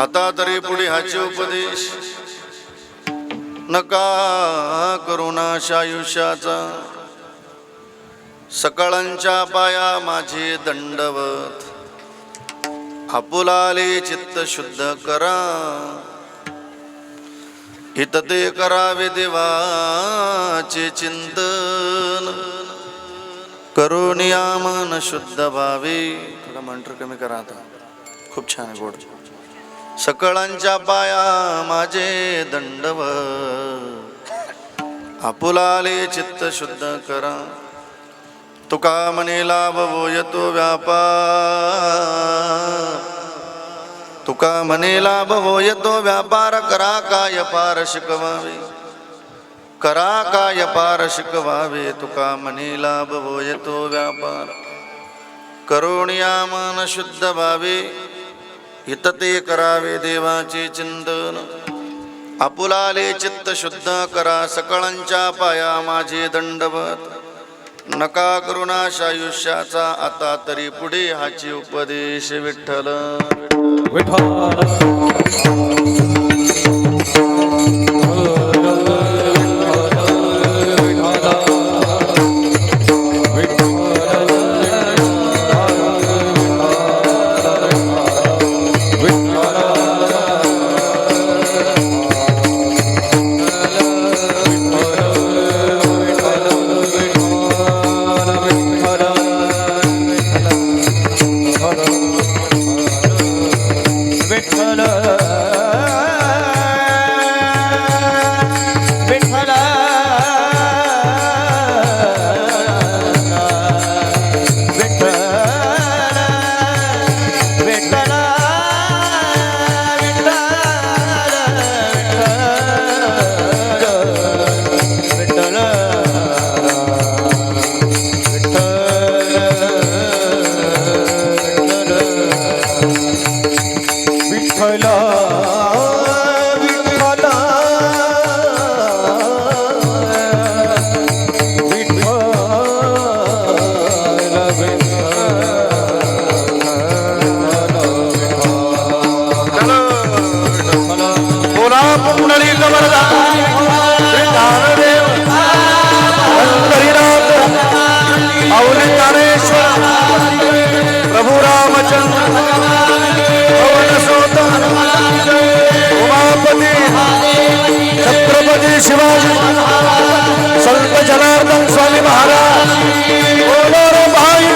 आता तरी पुढे हाचे उपदेश नका करुणाश आयुष्याचा सकाळांच्या पाया माझे दंडवत आपुलाले चित्त शुद्ध करा हित ते करावे देवाचे चिंतन करुणिया मन शुद्ध व्हावे. थोडा मंत्र कमी करा आता, खूप छान गोड. सकळांच्या पाया माझे दंडवत आपुलाले चित्त शुद्ध करा. तुका म्हणे लाभवो येतो व्यापार, तुका म्हणे लाभवो येतो व्यापार. करा काय पार शिकवावे, करा काय पार शिकवावे. तुका म्हणे लाभवो येतो व्यापार करुणिया मन शुद्ध व्हावे हित ते करावे देवाचे चिंतन आपुलाले चित्त शुद्ध करा. सकळांच्या पाया माझे दंडवत नका करुणाश आयुष्याचा आता तरी पुढे हाची उपदेश. विठ्ठल प्रभु रामचंद्र पवन सुत उमापती छत्रपती शिवाजी संत जनार्दन स्वामी महाराज बोलो भाई.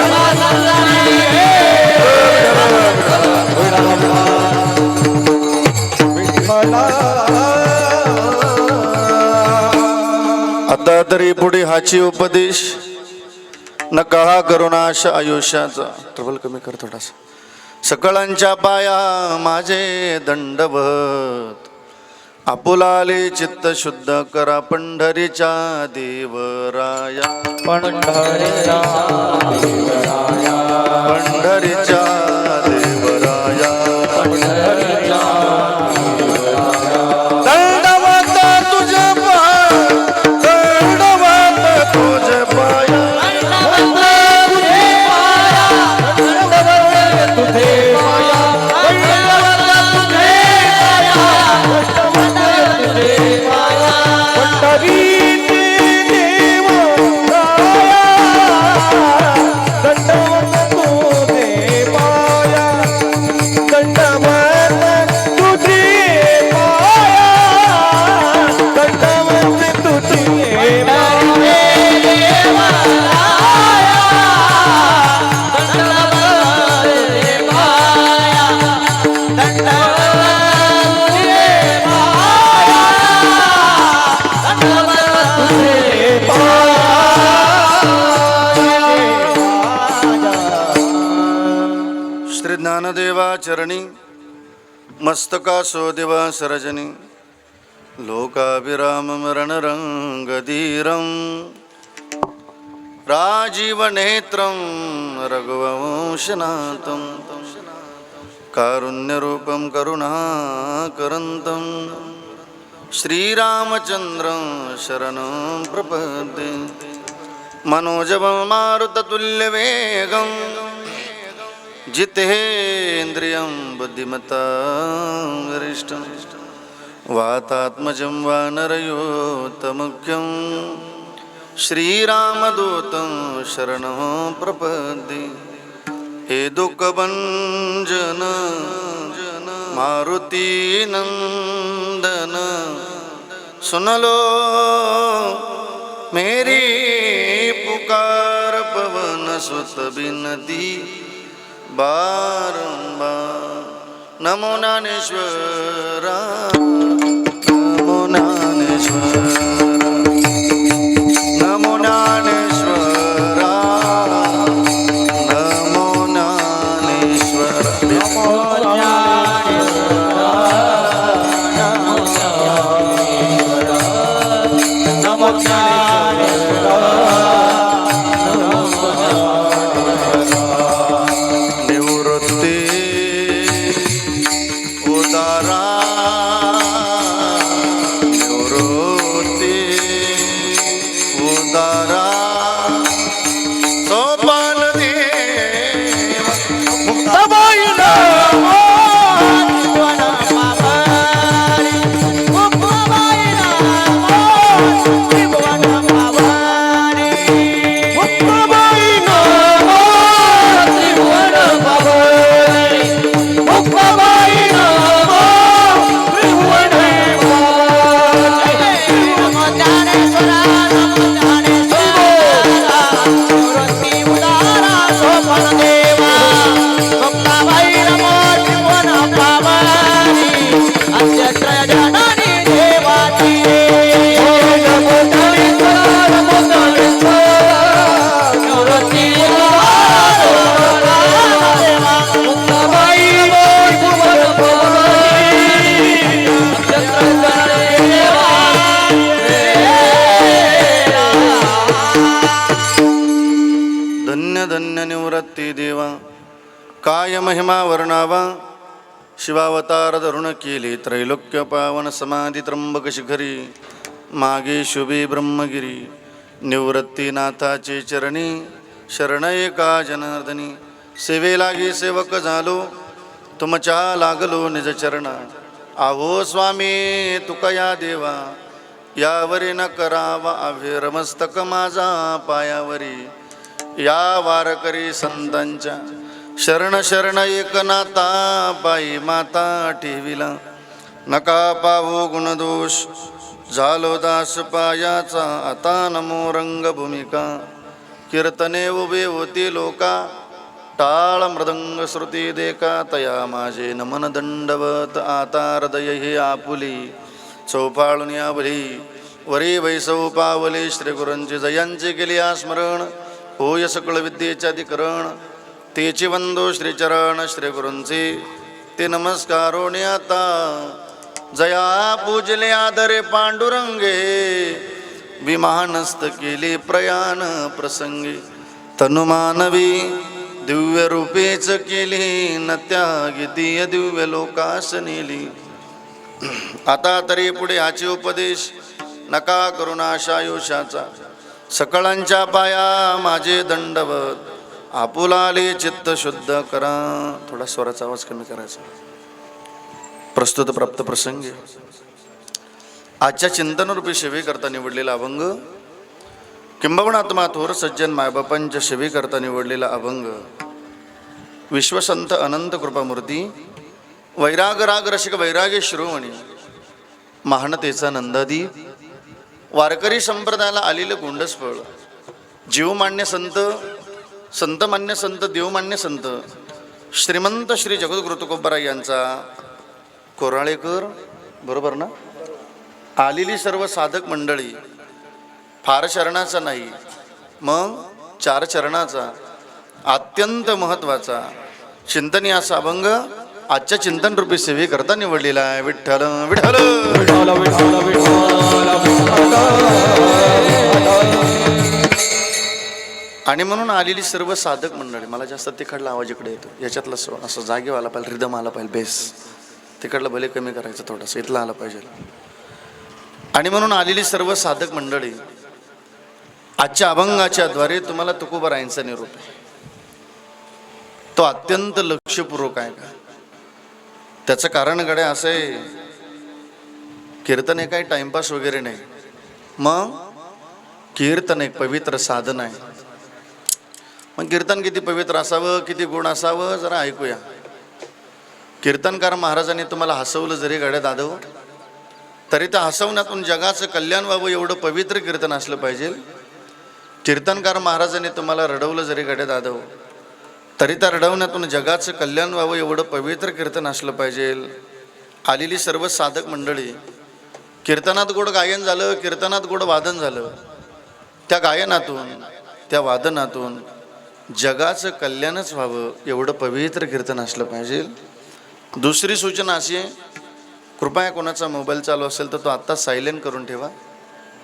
आता तरी पुढे हाची उपदेश नका करुणाश आयुष्याचा. ट्रबल कमी कर थोडासा. सकळांच्या पाया माझे दंडवत आपुलाले चित्त शुद्ध करा. पंढरीच्या देवराया, पंढरीच्या देवराया, पंढरीच्या देवराया, दंडवत तुझे पाय, दंडवत तुझे पाय, ज्ञानदेवा चरणी मस्तकासो देवा सरजनी लोकाभिरामं रणरंगधीरं राजीवनेत्रं रघुवंशनाथं कारुण्यरूपं करुणाकरन्तं श्रीरामचन्द्रं शरणं प्रपद्ये. मनोजवं मारुततुल्यवेगं जितेन्द्रियं बुद्धिमतां वरिष्ठं वातात्मजं वानरयोतमुख्यं श्रीरामदूतं शरणं प्रपद्ये। हे दुःखभंजन मारुती नंदन सुन लो मेरी पुकार, पवन सुत बिनती बारंबार। नमो ज्ञानेश्वरा नमो ज्ञानेश्वरा नमो ज्ञानेश्वरा नमो ज्ञानेश्वरा नमो निवृत्ती उदारा निवृत्ती उदारा सोपान देव मुक्ताबाई धन्य निवृत्ती देवा। काय महिमा वर्णावा शिवावतार धरुण केली, त्रैलोक्य पावन समाधी त्र्यंबक शिखरी मागे शुभे ब्रह्मगिरी। निवृत्तीनाथाचे चरणी शरण एका जनार्दनी, सेवे लागी सेवक झालो तुमच्या लागलो निज चरणा। आहो स्वामी तुकया देवा, यावरी न करावा अभिरमस्तक माझा पायावरी। या वारकरी संतांच्या शरण शरण एकनाथा, पायी माता ठेविला नका पाहू गुणदोष। झालो दास पायाचा आता नमो रंगभूमिका, कीर्तने उभे होती लोका टाळ मृदंग श्रुती देका। तया माझे नमन दंडवत आता हृदय हे आपुली, चौफाळून यावली वरी वैसव पावले। श्री गुरूंची जयांचे केली स्मरण, होय सकळ विद्येचे अधिकरण। तेची वंदो श्रीचरण श्री गुरूंचे ते नमस्कारोने आता। जया पूजले आदरे पांडुरंगे, विमानस्थ केले प्रयाण प्रसंगी। तनुमानवी दिव्य रूपेच केली, न त्यागितीय दिव्य लोकास नेली। आता तरी पुढे हाचे उपदेश नका करुणाशायुषाचा। सकळांच्या पाया माझे दंडवत, आपुलाले चित्त शुद्ध करा। थोडा स्वराचा आवाज कमी करायचा। प्रस्तुत प्राप्त प्रसंगी आजच्या चिंतनरूपी सेवेकरता निवडलेला अभंग, किंबहुना आत्मा थोर सज्जन मायबापांच्या सेवेकरता निवडलेला अभंग, विश्वसंत अनंत कृपामूर्ती वैराग राग रसिक वैराग्य शिरोमणी महानतेचा नंदादी वारकरी संप्रदायाला आलेलं गोंडसफळ, जीवमान्य संत, संतमान्य संत, देवमान्य संत श्रीमंत श्री जगद्गुरु तुकोबाराय यांचा कोराळेकर, बरोबर ना? आलेली सर्व साधक मंडळी, फार चरणाचा नाही मग 4 चरणाचा अत्यंत महत्त्वाचा चिंतनीय असा अभंग आजच्या चिंतन रूपी सेवे करता निवडलेला आहे. विठ्ठल विठ्ठल विठ्ठल आणि म्हणून आलेली सर्व साधक मंडळी, मला जास्त तिकडला आवाज इकडे येतो, याच्यातला असं जागेवर आला पाहिजे, रिदम आला पाहिजे, बेस तिकडला भले कमी करायचं थोडंसं, इथला आला पाहिजे. आणि म्हणून आलेली सर्व साधक मंडळी, आजच्या अभंगाच्या द्वारे तुम्हाला तुकोबारायांचा निरोप आहे. तो अत्यंत लक्षपूर्वक आहे का? त्याचं कारण गड्या असं आहे, कीर्तन हे काही टाइमपास वगैरे नाही, मग कीर्तन एक पवित्र साधन आहे. मग कीर्तन किती पवित्र असावं, किती गुण असावं जरा ऐकूया. कीर्तनकार महाराजांनी तुम्हाला हसवलं जरी गड्या दादव, तरी त्या हसवण्यातून जगाचं कल्याण व्हावं एवढं पवित्र कीर्तन असलं पाहिजे. कीर्तनकार महाराजांनी तुम्हाला रडवलं जरी गड्या दादव, तरी त्या रडवण्यातून जगाचं कल्याण व्हावं एवढं पवित्र कीर्तन असलं पाहिजे. आलेली सर्व साधक मंडळी, कीर्तनात गोड गायन झालं, कीर्तनात गोड वादन झालं, त्या गायनातून त्या वादनातून जगाचं कल्याणच व्हावं एवढं पवित्र कीर्तन असलं पाहिजे. दुसरी सूचना अशी आहे, कृपया कोणाचा मोबाईल चालू असेल तर तो आत्ताच सायलेंट करून ठेवा,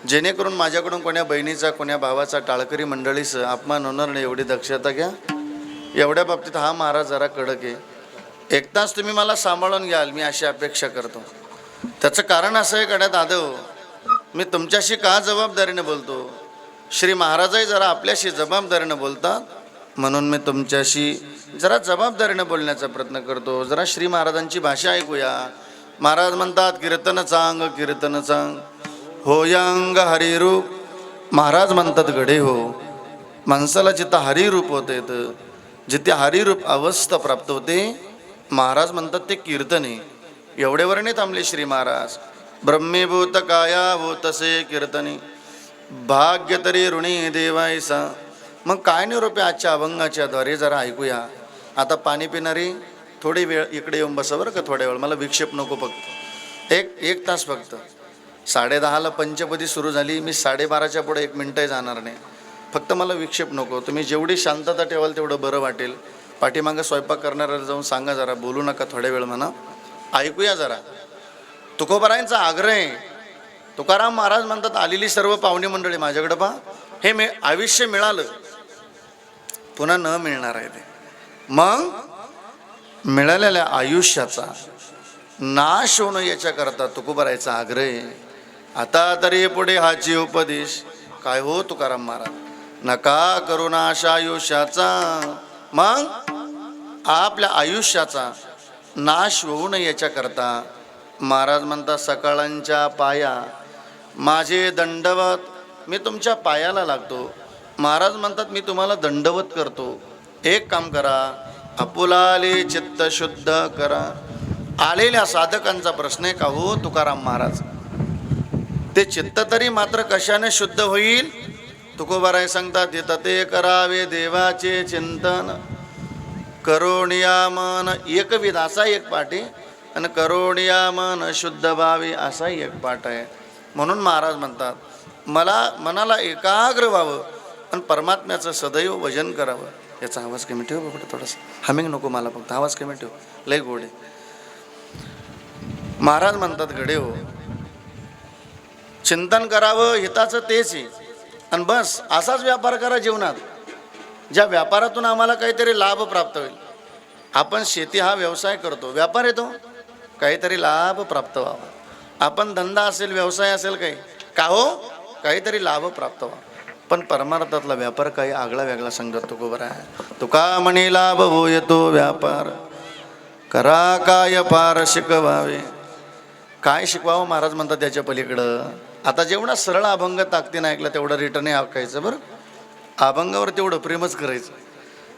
जेणेकरून माझ्याकडून कोण्या बहिणीचा कोण्या भावाचा टाळकरी मंडळीचं अपमान होणार नाही एवढी दक्षता घ्या. एवढ्या बाबतीत हा महाराज जरा कडक आहे. एक तास तुम्ही मला सांभाळून घ्याल मी अशी अपेक्षा करतो. त्याचं कारण असं आहे गड्या दादव, मी तुमच्याशी का जबाबदारीने बोलतो, श्री महाराजही जरा आपल्याशी जबाबदारीनं बोलतात, म्हणून मी तुमच्याशी जरा जबाबदारीनं बोलण्याचा प्रयत्न करतो. जरा श्री महाराजांची भाषा ऐकूया. महाराज म्हणतात, कीर्तन चांग कीर्तन चांग होयांग हरिरूप. महाराज म्हणतात गडे हो, माणसाला जिथं हरिरूप होते येतं, जिथे हरिरूप अवस्था प्राप्त होते, महाराज म्हणतात ते कीर्तन आहे. एवढ्यावर नाही थांबले श्री महाराज. ब्रह्मीभूत काया होतसे कीर्तनी भाग्य तरी ऋणी देवायसा. मग काय निरोप आहे आजच्या अभंगाच्या द्वारे जरा ऐकूया. आता पाणी पिणारी थोडी वेळ इकडे येऊन बसा बरं का, थोड्या वेळ, मला विक्षेप नको, फक्त एक तास फक्त. 10:30ला पंचपदी सुरू झाली, मी 12:30च्या पुढे 1 मिनटही जाणार नाही, फक्त मला विक्षेप नको. तुम्ही जेवढी शांतता ठेवाल तेवढं बरं वाटेल. पाठीमागं स्वयंपाक करणाऱ्याला जाऊन सांगा जरा बोलू नका थोड्या वेळ म्हणा. ऐकूया जरा. तुकोबारायांचा आग्रह आहे. तुकाराम महाराज म्हणतात, आलेली सर्व पाहुणी मंडळी माझ्याकडे पहा, हे आयुष्य मिळालं पुन्हा न मिळणार आहे ते. मग मिळालेल्या आयुष्याचा नाश होणं याच्याकरता तुकोबारायचा आग्रह आहे. आता तरी पुढे हाची उपदेश. काय हो तुकाराम महाराज, नका करू नाश आयुष्याचा. मग आपल्या आयुष्याचा नाश होऊ नये याच्याकरता महाराज म्हणतात, सकाळांच्या पाया माझे दंडवत. मी तुमच्या पायाला लागतो. महाराज म्हणतात, मी तुम्हाला दंडवत करतो. एक काम करा, आपुलाले चित्त शुद्ध करा. आलेल्या साधकांचा प्रश्न आहे का हो तुकाराम महाराज, ते चित्त तरी मात्र कशाने शुद्ध होईल. तुकोबाराय सांगतात, तिथं ते करावे देवाचे चिंतन, करोणिया मन एकविध असा एक पाठ आहे, आणि करोणिया मन शुद्ध व्हावे असाही एक पाठ आहे. म्हणून महाराज म्हणतात, मनाला एकाग्र व्हावं पण परमात्म्याचं सदैव भजन करावं. याचा आवाज कमी ठेव बाबा, थोडासा हमिंग नको मला, फक्त आवाज कमी ठेव, लय गोड आहे. महाराज म्हणतात, गडे हो, चिंतन करावं हिताचं तेच आहे, आणि बस असाच व्यापार करा जीवनात, ज्या व्यापारातून आम्हाला काहीतरी लाभ प्राप्त होईल. आपण शेती हा व्यवसाय करतो, व्यापार येतो, काहीतरी लाभ प्राप्त व्हावा. आपण धंदा असेल, व्यवसाय असेल, काही का हो, काहीतरी लाभ प्राप्त व्हावा. पण परमार्थातला व्यापार काही आगळा वेगळा सांगतात तुकोबार आहे. तुका म्हणे लाभ हो येतो व्यापार, करा काय पार शिकवावे. काय शिकवावं महाराज म्हणतात त्याच्या पलीकडं. आता जेवढा सरळ अभंग ताकदीनं ऐकला तेवढं रिटर्न ऐकायचं बरं. अभंगावर तेवढं प्रेमच करायचं.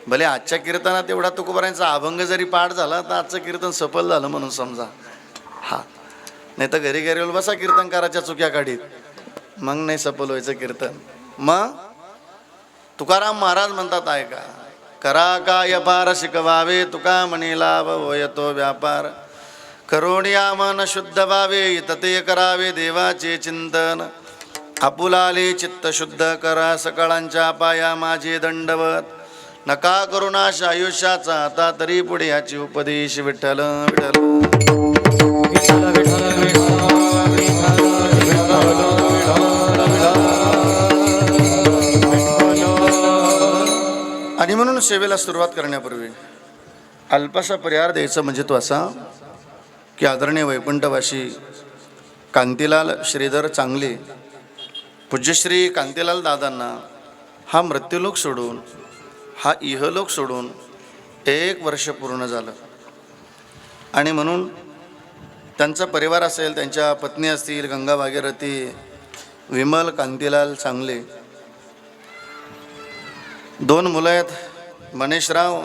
भले आजच्या कीर्तनात एवढा तुकोबारांचा अभंग जरी पाठ झाला तर आजचं कीर्तन सफल झालं म्हणून समजा. हा, नाही तर घरी घरी बसा कीर्तनकाराच्या चुक्या काढीत, मग नाही सफल व्हायचं कीर्तन. मग तुकाराम महाराज म्हणतात, ऐका, करा काय पार शिकवावे. तुका म्हणे लाभ होयतो व्यापार, करोणिया मन शुद्ध व्हावे. इतते करावे देवाचे चिंतन, आपुलाले चित्त शुद्ध करा. सकाळांच्या पाया माझे दंडवत, नका करुणाश आयुष्याचा. आता तरी पुढे याची उपदेश. विठ्ठल विठ्ठल. आणि म्हणून सेवेला सुरुवात करण्यापूर्वी अल्पासा परिहार द्यायचा म्हणजे तो असा की आदरणीय वैकुंठवासी कांतीलाल श्रीधर चांगले, पूज्यश्री कांतीलाल दादांना हा मृत्यूलोक सोडून, हा इहलोक सोडून 1 वर्ष पूर्ण झालं. आणि म्हणून त्यांचा परिवार असेल, त्यांच्या पत्नी असतील गंगा भागीरथी, विमल कांतीलाल चांगले, 2 मुलं आहेत मनीषराव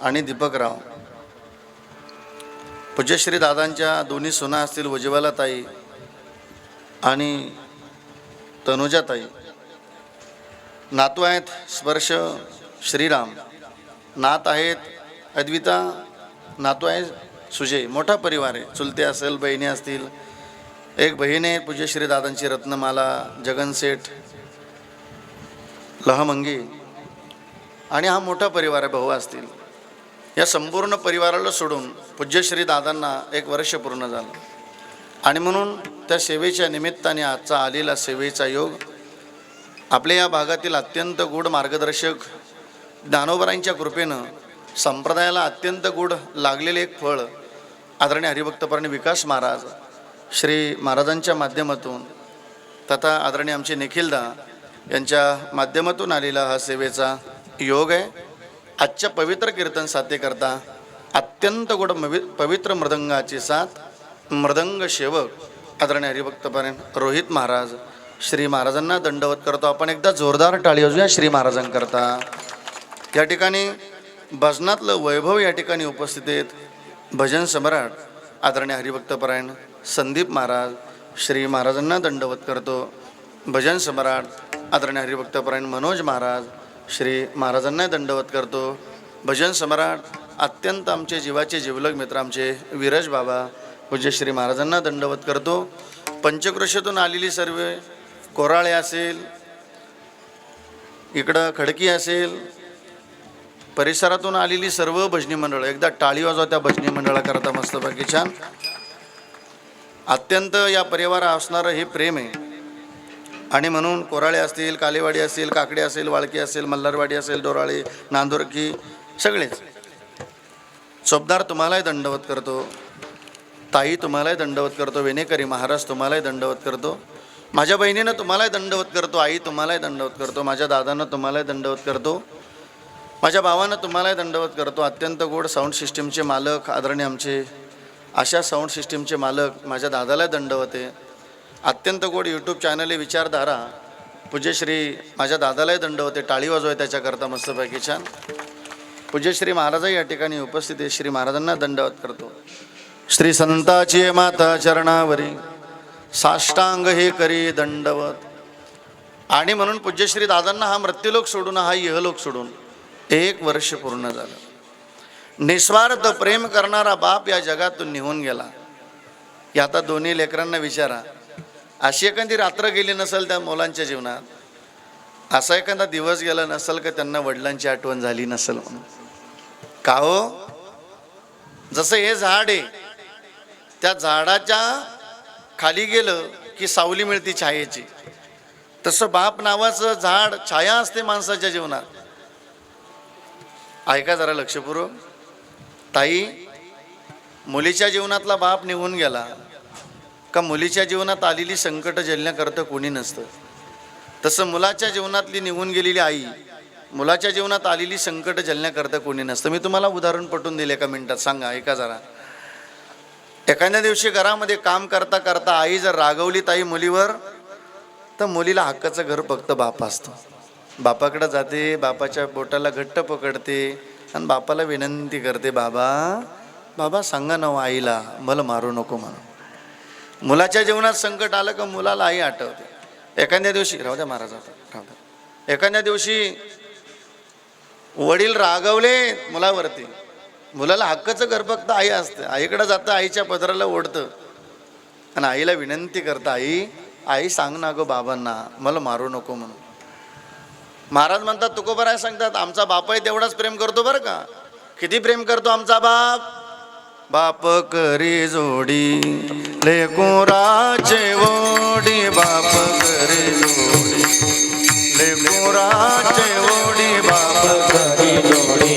आणि दीपकराव. पूज्यश्री दादांच्या दोन्ही सुना असतील उज्ज्वलाताई आणि तनुजाताई. नातू आहेत स्पर्श श्रीराम, नात आहेत अद्विता, नातू आहे सुजय. मोठा परिवार आहे. चुलते असेल, बहिणी असतील. एक बहीण आहे पूज्यश्री दादांची रत्नमाला, जगनसेठ लहमंगी. आणि हा मोठा परिवार आहे, भाऊ असतील. या संपूर्ण परिवाराला सोडून पूज्यश्री दादांना 1 वर्ष पूर्ण झालं. आणि म्हणून त्या सेवेच्या निमित्ताने आजचा आलेला सेवेचा योग आपल्या या भागातील अत्यंत गूढ मार्गदर्शक ज्ञानोबरांच्या कृपेनं संप्रदायाला अत्यंत गूढ लागलेले एक फळ आदरणीय हरिभक्तपरायण विकास महाराज श्री महाराजांच्या माध्यमातून तथा आदरणीय आमचे निखिलदा यांच्या माध्यमातून आलेला हा सेवेचा योग आहे. आजच्या पवित्र कीर्तन साथीकरता अत्यंत गोड पवित्र मृदंगाची साथ मृदंग सेवक आदरणीय हरिभक्तपरायण रोहित महाराज श्री महाराजांना दंडवत करतो. आपण एकदा जोरदार टाळी वाजवूया श्री महाराजांकरता. या ठिकाणी भजनातलं वैभव या ठिकाणी उपस्थित आहेत. भजन सम्राट आदरणीय हरिभक्तपरायण संदीप महाराज श्री महाराजांना दंडवत करतो. भजन सम्राट आदरणीय हरिभक्तपरायण मनोज महाराज श्री महाराजांना दंडवत करतो. भजन सम्राट अत्यंत आमचे जीवाचे जिवलग मित्र आमचे विरज बाबा पूज्य श्री महाराजांना दंडवत करतो. पंचक्रोशीतून आलेली सर्व कोराळे असेल, इकडं खडकी असेल, परिसरातून आलेली सर्व भजनी मंडळ एकदा टाळी वाजवा त्या भजनी मंडळाकरता. मस्तपैकी छान अत्यंत या परिवारा असणारं हे प्रेम आहे. आणि म्हणून कोराळे असतील, कालेवाडी असेल, काकडे असेल, वाळकी असेल, मल्हारवाडी असेल, डोराळे, नांदुरकी सगळेच. चोपदार तुम्हालाही दंडवत करतो. ताई तुम्हालाही दंडवत करतो. वेणेकरी महाराज तुम्हालाही दंडवत करतो. माझ्या बहिणीनं तुम्हालाही दंडवत करतो. आई तुम्हालाही दंडवत करतो. माझ्या दादानं तुम्हालाही दंडवत करतो. माझ्या भावानं तुम्हालाही दंडवत करतो. अत्यंत गोड साऊंड सिस्टीमचे मालक आदरणीय आमचे अशा साऊंड सिस्टीमचे मालक माझ्या दादाला दंडवत आहे. अत्यंत गोड यूट्यूब चॅनल आहे विचारधारा पूज्यश्री माझ्या दादालाही दंडवत आहे. टाळी वाजवा त्याच्याकरता. मस्तपैकी छान पूज्यश्री महाराजही या ठिकाणी उपस्थित आहे. श्री महाराजांना दंडवत करतो. श्री संताची माता चरणावरी साष्टांग हे करी दंडवत. आणि म्हणून पूज्यश्री दादांना हा मृत्यूलोक सोडून हा इहलोक सोडून 1 वर्ष पूर्ण झालं. निस्वार्थ प्रेम करणारा बाप या जगातून निघून गेला. या आता दोन्ही लेकरांना विचारा, अशी एखादी रात्र गेली नसेल त्या मुलांच्या जीवनात, असा एखादा दिवस गेला नसेल का त्यांना वडिलांची आठवण झाली नसेल म्हणून. का हो? जसं हे झाड आहे, त्या झाडाच्या खाली गेलं की सावली मिळते छायेची, तसं बाप नावाचं झाड छाया असते माणसाच्या जीवनात. ऐका जरा लक्षपूर्वक. ताई, मुलीच्या जीवनातला बाप निघून गेला का मुलीच्या जीवनात आलेली संकट झेलण्याकरता कोणी नसतं. तसं मुलाच्या जीवनातली निघून गेलेली आई, मुलाच्या जीवनात आलेली संकट झेलण्याकरता कोणी नसतं. मी तुम्हाला उदाहरण पटवून दिले 1 मिनिटात. सांगा, ऐका जरा. एखाद्या दिवशी घरामध्ये काम करता करता आई जर रागवली ताई मुलीवर, तर मुलीला हक्काचं घर फक्त बाप असतो. बापाकडे जाते, बापाच्या बोटाला घट्ट पकडते आणि बापाला विनंती करते, बाबा बाबा सांगा ना आईला मला मारू नको म्हणून. मुलाच्या जीवनात संकट आलं का मुलाला आई आठवते. एखाद्या दिवशी राहू द्या महाराज आता राहू द्या. एखाद्या दिवशी वडील रागवले मुलावरती, मुलाला हक्काचं घर फक्त आई असते. आईकडे जातं, आईच्या पदराला ओढतं आणि आईला विनंती करतं, आई आई सांग ना गो बाबांना मला मारू नको म्हणून. महाराज म्हणतात, तुकोबराय सांगतात, आमचा बापही तेवढाच प्रेम करतो बरं का. किती प्रेम करतो आमचा बाप. बाप करी जोडी लेकुराचे ओढी, बाप करी जोडी लेकुराचे ओढी, बाप करी जोडी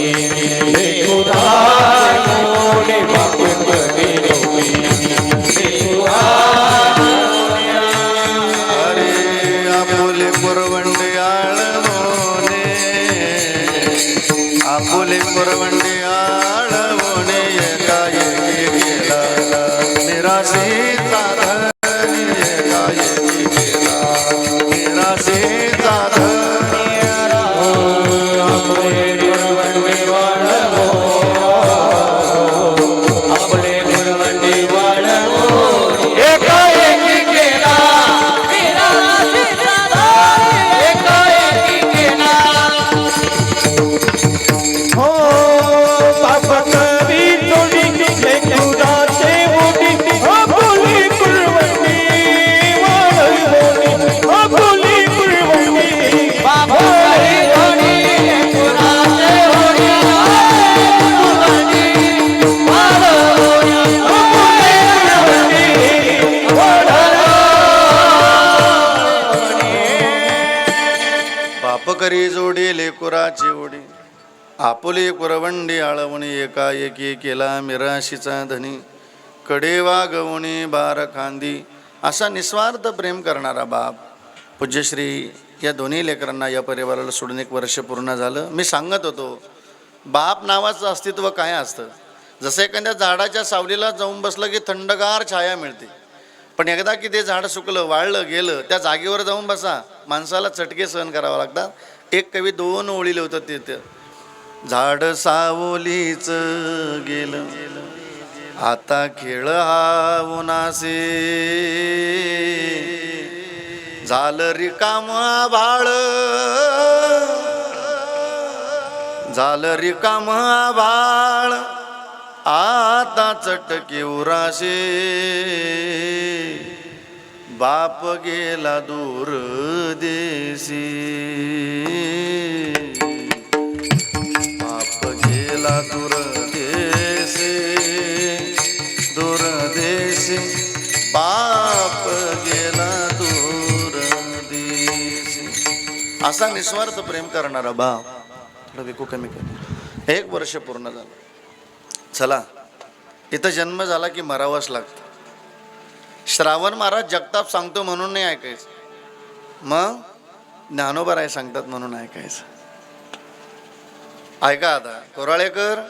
लेकुराचे ओढी, बाप करी जोडी अरे आपुले पुरवंडे आळवणे, आपुले पुरवंडे आळवणे, एका एकी तेराशेचा धनी एकाएकी गेला तेराशेचा धनी आपले गुणवंती वाढवो आपले गुणवंती वाढवो एकाएकी केला एकाएकी केला हो बाप कवी तोडी लेकुराचे मोठी आपली गुणवंती वाढवो आपली गुणवंती बाबा करी जोडी लेकुराची ओढी आपुली कुरवंडी आळवणी एकाएकी केला मिराशीचा धनी कडे वागवणी बार खांदी असा निस्वार्थ प्रेम करणारा बाप. पूज्यश्री या दोन्ही लेकरांना या परिवाराला सोडून 1 वर्ष पूर्ण झालं. मी सांगत होतो बाप नावाचं अस्तित्व काय असतं. जसं एखाद्या झाडाच्या सावलीला जाऊन बसलं की थंडगार छाया मिळते, पण एकदा की ते झाड सुकलं वाळलं गेलं त्या जागेवर जाऊन बसा माणसाला चटके सहन करावं लागतात. एक कवी 2 ओळी लिहितात तिथे, झाड सावलीच गेलं आता खेळ हा उन्हासे झालं रिकाम आभाळ झालं रिकाम आभाळ आता चटके उराशे बाप गेला दूर देशी बाप गेला दूर देशी दूर देशी बाप गेला दूर देशी. असा निस्वार्थ प्रेम करणारा बाप. थोडं विकू कमी कर. 1 वर्ष पूर्ण झालं. चला इथं जन्म झाला की मरावंच लागतं. श्रावण महाराज जगताप सांगतो म्हणून नाही ऐकायचं, मग ज्ञानोबा सांगतात म्हणून ऐकायचं. ऐका आता कोराळेकर,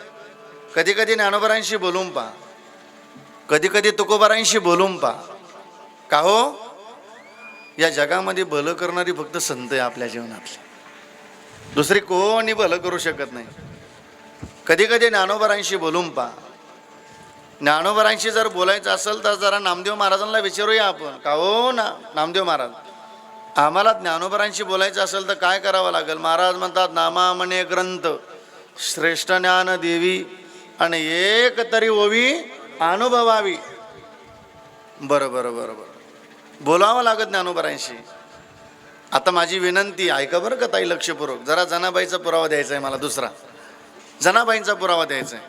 कधी कधी ज्ञानोबारांशी बोलून पहा, कधी कधी तुकोबारांशी बोलून पहा. का हो, या जगामध्ये भलं करणारी फक्त संत आहे आपल्या जीवनातली, दुसरी कोणी भलं करू शकत नाही. कधी कधी ज्ञानोबारांशी बोलून पहा. ज्ञानोबारांशी जर बोलायचं असेल तर जरा नामदेव महाराजांना विचारूया आपण. का हो ना नामदेव महाराज, आम्हाला ज्ञानोबारांशी बोलायचं असेल तर काय करावं लागेल. महाराज म्हणतात नामा म्हणे ग्रंथ श्रेष्ठ ज्ञान देवी आणि एक तरी ओवी अनुभवावी. बरं बरं बरं बरं बोलावं लागत ज्ञानोबारांशी. आता माझी विनंती ऐका बरं का ताई लक्षपूर्वक, जरा जनाबाईचा पुरावा द्यायचा आहे मला. दुसरा जनाबाईंचा पुरावा द्यायचा आहे.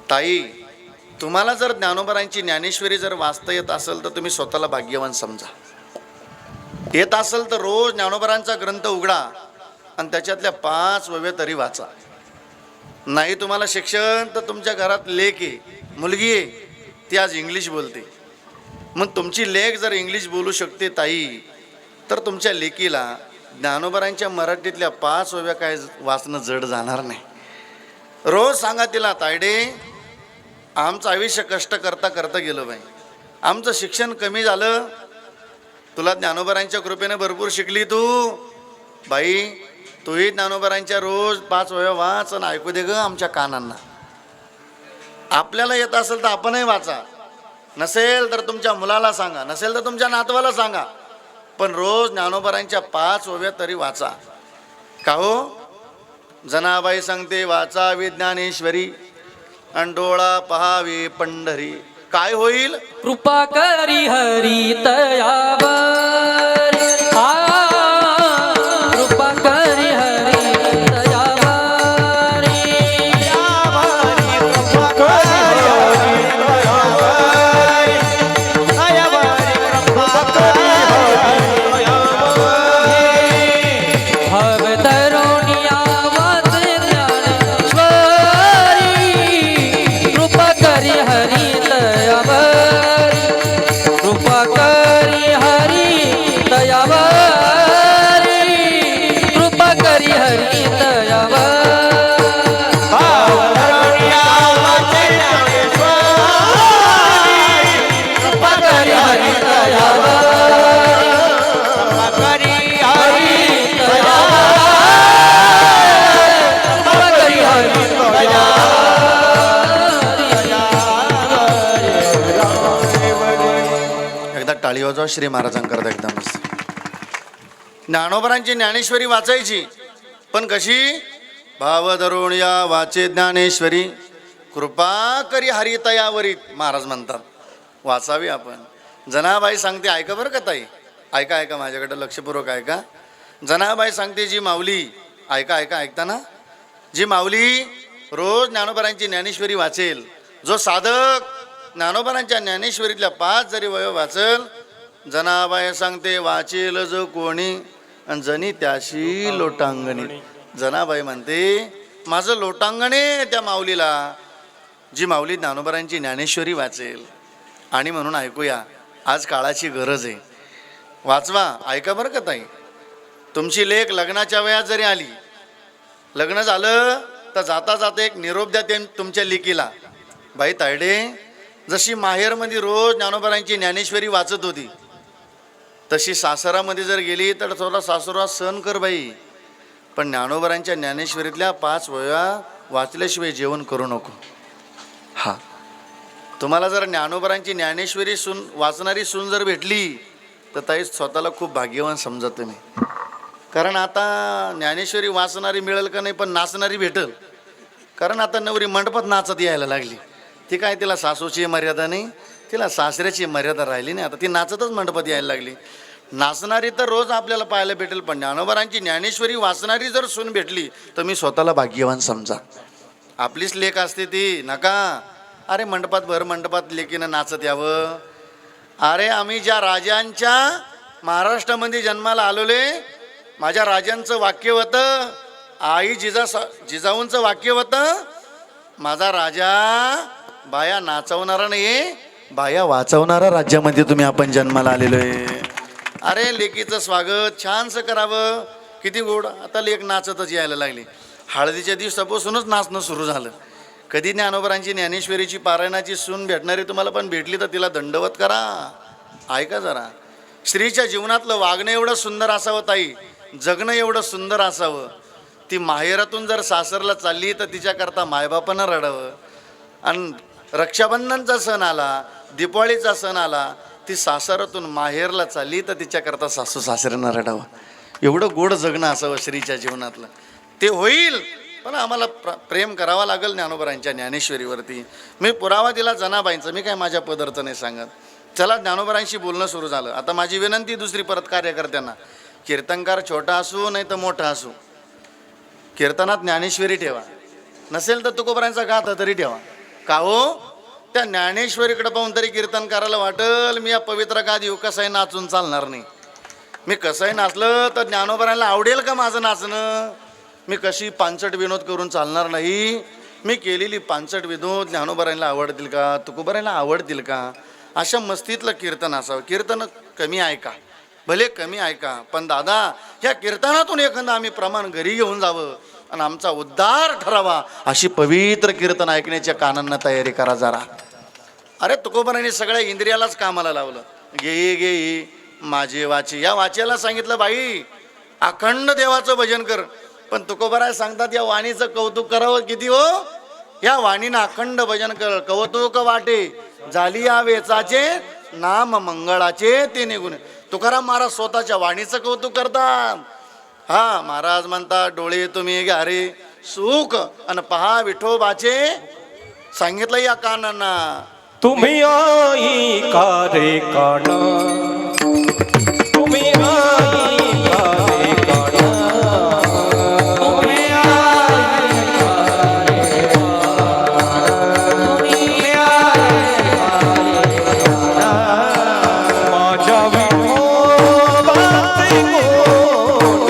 ताई, तुम्हाला जर ज्ञानोबारांची ज्ञानेश्वरी जर वाचता येत असेल तर तुम्ही स्वतःला भाग्यवान समजा. येत असेल तर रोज ज्ञानोबारांचा ग्रंथ उघडा आणि त्याच्यातल्या 5 ओव्या तरी वाचा. नाही तुम्हाला शिक्षण तर तुमच्या घरात लेक आहे, मुलगी आहे, ती आज इंग्लिश बोलते. मग तुमची लेक जर इंग्लिश बोलू शकते ताई, तर तुमच्या लेकीला ज्ञानोबारांच्या मराठीतल्या 5 ओव्या काय वाचणं जड जाणार नाही. रोज सांगा तिला, तायडे आमचं आयुष्य कष्ट करता करता गेलं बाई, आमचं शिक्षण कमी झालं, तुला ज्ञानोबारांच्या कृपेने भरपूर शिकली तू बाई, तूही ज्ञानोबारांच्या रोज 5 ओव्या वाच आणि ऐकू दे ग आमच्या कानांना. आपल्याला येत असेल तर आपणही वाचा, नसेल तर तुमच्या मुलाला सांगा, नसेल तर तुमच्या नातवाला सांगा, पण रोज ज्ञानोबारांच्या 5 ओव्या तरी वाचा. का हो, जनाबाई सांगते वाचा विज्ञानेश्वरी आणि डोळा पहावी पंढरी. काय होईल? कृपा करी हरी तयावर, कृपा करी हरी तयावर, हव तरुणिया वाच ज्ञानेश्वरी, कृपा करी हरी तयावर, कृपा करी हरी तयावर. टाळी वाजवा श्री महाराजांकरता एकदम मस्त. ज्ञानोबरांची ज्ञानेश्वरी वाचायची, पण कशी? भाव धरून या वाचे ज्ञानेश्वरी, कृपा करी हरितयावरी महाराज म्हणतात. वाचावी आपण. जनाबाई सांगते, ऐका बरं का ताई, ऐका ऐका, माझ्याकडे लक्षपूर्वक ऐका. जनाबाई सांगते, जी माऊली, ऐका ऐका, ऐकता ना, जी माऊली रोज ज्ञानोबरांची ज्ञानेश्वरी वाचेल, जो साधक ज्ञानोबरांच्या ज्ञानेश्वरीतल्या 5 जरी वय वाचल, जनाबाई सांगते, वाचेल जो कोणी आणि जनी त्याशी लोटांगणी. जनाबाई म्हणते, माझं लोटांगणे त्या माऊलीला, जी माऊली ज्ञानोबरांची ज्ञानेश्वरी वाचेल. आणि म्हणून ऐकूया, आज काळाची गरज आहे, वाचवा. ऐका बरं का ताई, तुमची लेक लग्नाच्या वयात जरी आली, लग्न झालं तर जाता जाता एक निरोप द्या तुमच्या लेकीला, बाई तायडे, जशी माहेरमध्ये रोज ज्ञानोबरांची ज्ञानेश्वरी वाचत होती, तशी सासरामध्ये जर गेली तर थोडा सासरा सहन कर बाई, पण ज्ञानोबरांच्या ज्ञानेश्वरीतल्या 5 वया वाचल्याशिवाय जेवण करू नको. हा, तुम्हाला जर ज्ञानोबरांची ज्ञानेश्वरी वाचणारी सून जर भेटली तर ताई स्वतःला खूप भाग्यवान समजा तुम्ही. कारण आता ज्ञानेश्वरी वाचणारी मिळेल का नाही, पण नाचणारी भेटल. कारण आता नवरी मंडपात नाचत यायला लागली. ती काय, तिला सासूची मर्यादा नाही, तिला सासऱ्याची मर्यादा राहिली नाही, आता ती नाचतच मंडपात यायला लागली. नाचणारी तर रोज आपल्याला पाहायला भेटेल, पण ज्ञानोबरांची ज्ञानेश्वरी वाचणारी जर सून भेटली तर मी स्वतःला भाग्यवान समजा. आपलीच लेक असते ती, नका अरे मंडपात भर मंडपात लेकीनं नाचत यावं. अरे आम्ही ज्या राजांच्या महाराष्ट्रामध्ये जन्माला आलोले, माझ्या राजांचं वाक्य होतं, आई जिजाऊंचं वाक्य होतं, माझा राजा बाया नाचवणारा नाही, बाया वाचवणारा राज्यामध्ये तुम्ही आपण जन्माला आलेलो आहे. अरे लेकीचं स्वागत छानसं करावं, किती गोड. आता लेक नाचतच यायला लागली. हळदीच्या दिवसापासूनच नाचणं सुरू झालं. कधी ज्ञानोबरांची ज्ञानेश्वरीची पारायणाची सून भेटणारी तुम्हाला पण भेटली तर तिला दंडवत करा. ऐका जरा, स्त्रीच्या जीवनातलं वागणं एवढं सुंदर असावं ताई, जगणं एवढं सुंदर असावं. ती माहेरातून जर सासरला चालली तर तिच्याकरता मायबापानं रडावं. आणि रक्षाबंधनचा सण आला, दिवाळीचा सण आला, ती सासरातून माहेरला चालली तर तिच्याकरता सासू सासऱ्यांना रडावं. एवढं गोड जगणं असावं स्त्रीच्या जीवनातलं. ते होईल, पण आम्हाला प्रेम करावं लागेल ज्ञानोबरांच्या ज्ञानेश्वरीवरती. मी पुरावा दिला जनाबाईंचा, मी काय माझ्या पदार्थ नाही सांगत. चला, ज्ञानोबरांशी बोलणं सुरू झालं. आता माझी विनंती दुसरी परत कार्यकर्त्यांना, कीर्तनकार छोटा असू नाही तर मोठा असू, कीर्तनात ज्ञानेश्वरी ठेवा. नसेल तर तुकोबरांचा गाथा तरी ठेवा. का हो, त्या ज्ञानेश्वरीकडे पाहून तरी कीर्तन करायला वाटल मी या पवित्र गाद येऊ, कसंही नाचून चालणार नाही. मी कसंही नाचलं तर ज्ञानोबरांना आवडेल का माझं नाचणं? मी कशी पांचट विनोद करून चालणार नाही. मी केलेली पांचट विनोद ज्ञानोबरांना आवडतील का, तुकोबरांना आवडतील का, अशा मस्तीतलं कीर्तन असावं. कीर्तन कमी ऐका, भले कमी ऐका, पण दादा ह्या कीर्तनातून एखादं आम्ही प्रमाण घरी घेऊन जावं आणि आमचा उद्धार ठरावा, अशी पवित्र कीर्तन ऐकण्याच्या कानांना तयारी करा जरा. अरे तुकोबरांनी सगळ्या इंद्रियालाच कामाला लावलं. घे घे माझे वाचे, या वाच्याला सांगितलं बाई अखंड देवाचं भजन कर. पण तुकोबराय सांगतात या वाणीचं कौतुक करावं किती हो. या वाणीनं अखंड भजन कर, कौतुक वाटे झाली या वेचाचे, नाम मंगळाचे ते निघून. तुकाराम महाराज स्वतःच्या वाणीचं कौतुक करतात. हा, महाराज म्हणतात डोळे तुम्ही घ्या रे सुख आणि पहा विठोबाचे. सांगितलं या कानांना, तुम्ही आई का रे काना, तुम्ही आई का रे काना, तुम्ही आई का रे काना, तुम्ही आई का रे काना. माझ्या विठोबाचे गुण,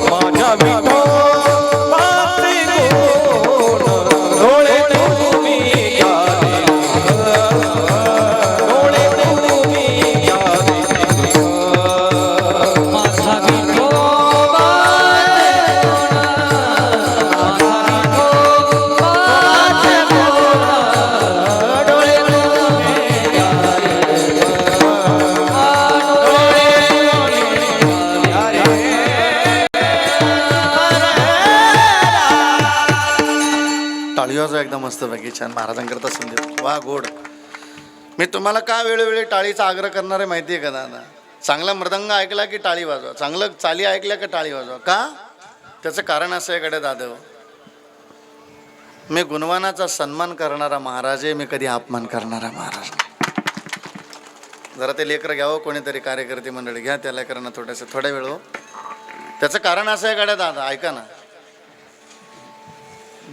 माझ्या विठोबाचे गुण, डोळे तुम्ही घ्या रे टाळीवाजवा एकदम मस्त पैकी छान महाराजांकरता संदेश. वा गोड. मी तुम्हाला का वेळोवेळी टाळीचा आग्रह करणार आहे माहिती आहे का दादा? चांगला मृदंग ऐकला की टाळी वाजवा, चांगलं चाली ऐकल्या की टाळी वाजवा. का? त्याचं कारण असं आहे कडे दादा, मी गुणवानाचा सन्मान करणारा महाराज आहे, मी कधी अपमान करणारा महाराज नाही. जरा ते लेकरं घ्यावं, कोणीतरी कार्यकर्ते मंडळी घ्या त्या लेकरांना थोड्या वेळ हो. त्याचं कारण असं आहे कडे दादा, ऐका ना.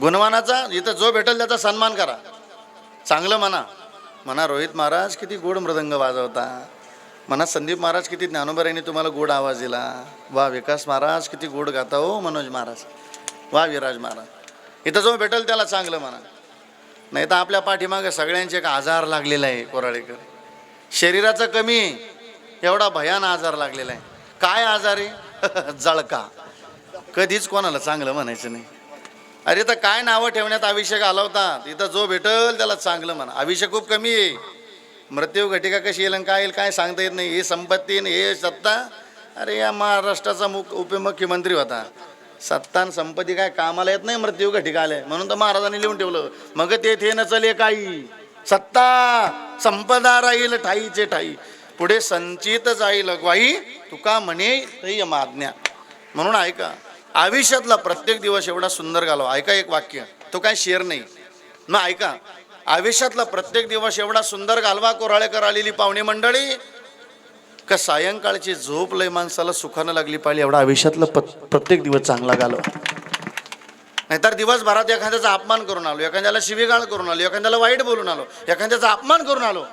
गुणवानाचा इथं जो भेटेल त्याचा सन्मान करा, चांगलं म्हणा रोहित महाराज किती गोड मृदंग वाजवता, म्हणा संदीप महाराज किती ज्ञानोबरांनी तुम्हाला गोड आवाज दिला, वा विकास महाराज किती गोड गाता हो, मनोज महाराज, वा विराज महाराज. इथं जो भेटेल त्याला चांगलं म्हणा. नाही तर आपल्या पाठीमागे सगळ्यांचे एक आजार लागलेला आहे कोराळेकर, शरीराचं कमी एवढा भयान आजार लागलेला आहे. काय आजार आहे? जळका. कधीच कोणाला चांगलं म्हणायचं नाही. अरे तर काय नावं ठेवण्यात अभिषेक घालवतात, इथं जो भेटल त्याला चांगलं म्हणा. अभिषेक खूप कमी आहे. मृत्यू घटिका कशी येईल आणि काय येईल काय सांगता येत नाही. हे संपत्ती हे सत्ता, अरे या महाराष्ट्राचा उपमुख्यमंत्री होता, सत्ता आणि संपत्ती काय कामाला येत नाही, मृत्यू घटिका आले म्हणून तर महाराजांनी लिहून ठेवलं, मग ते नचले काही, सत्ता संपदा राहील ठाईचे ठाई, पुढे संचित जाईल ग्वाही, तुका म्हणे तई माज्ञा. म्हणून ऐका, आयुष्यातला प्रत्येक दिवस एवढा सुंदर घालवा. ऐका एक वाक्य, तो काय शेर नाही मग ऐका. आयुष्यातला प्रत्येक दिवस एवढा सुंदर घालवा कोराळेकर आलेली पाहुणे मंडळी, का सायंकाळची झोप लय माणसाला सुखानं लागली पाहिजे, एवढा आयुष्यातला प्रत्येक दिवस चांगला घालवा. नाहीतर दिवसभरात एखाद्याचा अपमान करून आलो, एखाद्याला शिवीगाळ करून आलो, एखाद्याला वाईट बोलून आलो, एखाद्याचा अपमान करून आलो,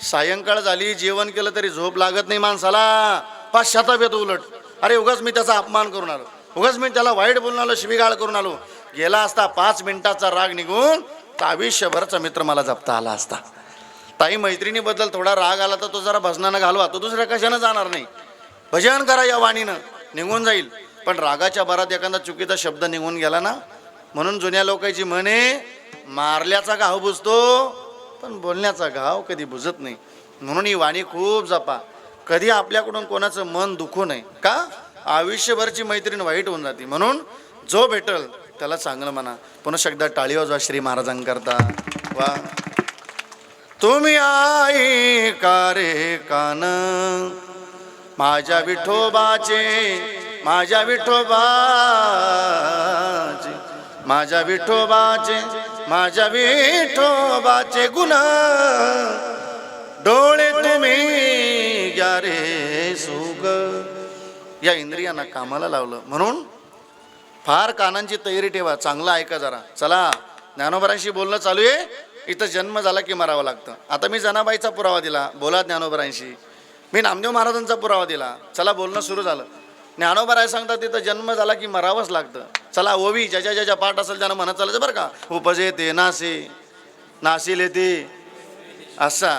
सायंकाळ झाली जेवण केलं तरी झोप लागत नाही माणसाला, पश्चाताप येतो उलट. अरे उगाच मी त्याचा अपमान करून आलो, उगाच मी त्याला वाईट बोलून आलो, शिवीगाळ करून आलो. गेला असता 5 मिनिटाचा राग निघून तर आयुष्यभरचा मित्र मला जपता आला असता. ताई मैत्रिणीबद्दल थोडा राग आला तर तो जरा भजनानं घालवा, तो दुसऱ्या कशानं जाणार नाही. भजन करा या वाणीनं, निघून जाईल. पण रागाच्या भरात एखादा चुकीचा शब्द निघून गेला ना, म्हणून जुन्या लोकांची म्हणे, मारल्याचा घाव बुजतो पण बोलण्याचा घाव कधी बुजत नाही. म्हणून ही वाणी खूप जपा, कधी आपल्याकडून कोणाचं मन दुखू नये. का? आयुष्यभरची मैत्रीण वाईट होऊन जाते. म्हणून जो भेटल त्याला चांगलं म्हणा. पुन्हा एकदा टाळी वाजवा श्री महाराजांकरता. वा तुम्ही आई का रे कान माझ्या विठोबाचे, माझ्या विठोबाचे, माझ्या विठोबाचे, माझ्या विठोबाचे गुण डोळे तुम्ही घ्या रे सुग. या इंद्रियांना कामाला लावलं. म्हणून फार कानांची तयारी ठेवा, चांगलं ऐका जरा. चला ज्ञानोबरांशी बोलणं चालू आहे. इथं जन्म झाला की मरावं लागतं. आता मी जनाबाईचा पुरावा दिला, बोला ज्ञानोबरांशी. मी नामदेव महाराजांचा पुरावा दिला, चला बोलणं सुरू झालं. ज्ञानोबराय सांगतात तिथं जन्म झाला की मरावंच लागतं. चला ओवी ज्याच्या ज्याच्या पाठ असेल त्यानं म्हणत चालायचं बरं का. उपजे ते नासे नाशिले ते असा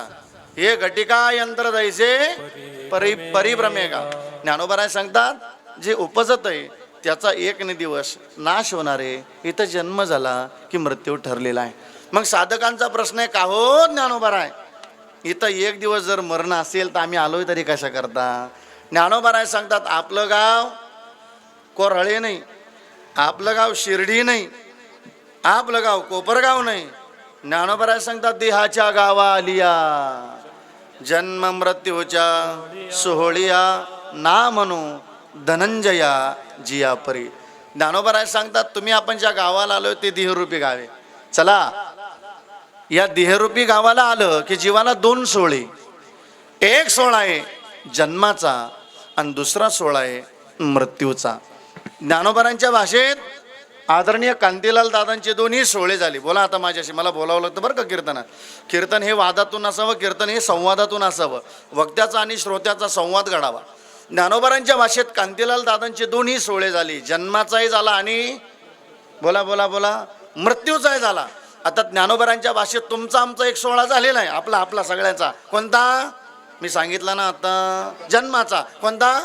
हे घटिका यंत्र जायचे परिभ्रमे का. ज्ञानोबराय सांगतात जे उपजत आहे त्याचा एक न दिवस नाश होणार आहे. इथं जन्म झाला की मृत्यू ठरलेला आहे. मग साधकांचा प्रश्न आहे का हो ज्ञानोबराय, इथं एक दिवस जर मरण असेल तर आम्ही आलोय तरी कशा करता. ज्ञानोबराय सांगतात आपलं गाव कोराळे नाही, आपलं गाव शिर्डी नाही, आपलं गाव कोपरगाव नाही. ज्ञानोबराय सांगतात देहाच्या गावा आलिया जन्म मृत्यूच्या सोहळिया ना म्हणू धनंजया जिया परी. ज्ञानोबराय सांगतात तुम्ही आपण ज्या गावाला आलोय ते देहरूपी गाव आहे. चला या देहरूपी गावाला आलं की जीवाला 2 सोहळे, एक सोहळा आहे जन्माचा आणि दुसरा सोहळा आहे मृत्यूचा. ज्ञानोबरांच्या भाषेत आदरणीय कांतीलाल दादांचे 2ही सोहळे झाले. बोला आता माझ्याशी, मला बोलावं लागतं बरं का कीर्तनात. कीर्तन हे वादातून असावं, कीर्तन हे संवादातून असावं, वक्त्याचा आणि श्रोत्याचा संवाद घडावा. ज्ञानोबरांच्या भाषेत कांतीलाल दादांचे 2ही सोहळे झाले, जन्माचाही झाला आणि बोला बोला बोला मृत्यूचाही झाला. आता ज्ञानोबरांच्या भाषेत तुमचा आमचा एक सोहळा झालेला आहे, आपला सगळ्यांचा. कोणता? मी सांगितला ना आता, जन्माचा. कोणता?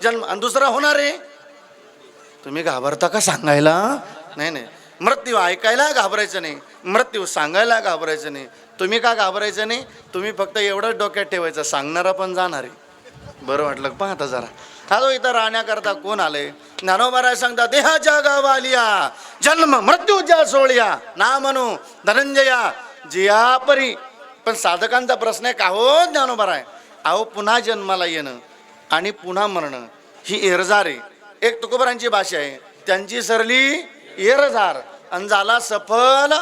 जन्म. आणि दुसरा होणार आहे. तुम्ही घाबरता का सांगायला? नाही, मृत्यू ऐकायला घाबरायचं नाही, मृत्यू सांगायला घाबरायचं नाही. तुम्ही का घाबरायचं नाही? तुम्ही फक्त एवढंच डोक्यात ठेवायचं, सांगणारा पण जाणार आहे. बरं वाटलं पाहता जरा. हा इथं राहण्याकरता कोण आले? ज्ञानोबराय सांगतात देहाच्या गावा आलिया जन्म मृत्यूच्या सोहळिया ना म्हणू धनंजया जिया परी. पण साधकांचा प्रश्न आहे का हो ज्ञानोबा आहे, अहो पुन्हा जन्माला येणं आणि पुन्हा मरणं ही एरजार आहे. एक तुकोबारांची भाषा आहे, त्यांची सरली एरजार आणि झाला सफल,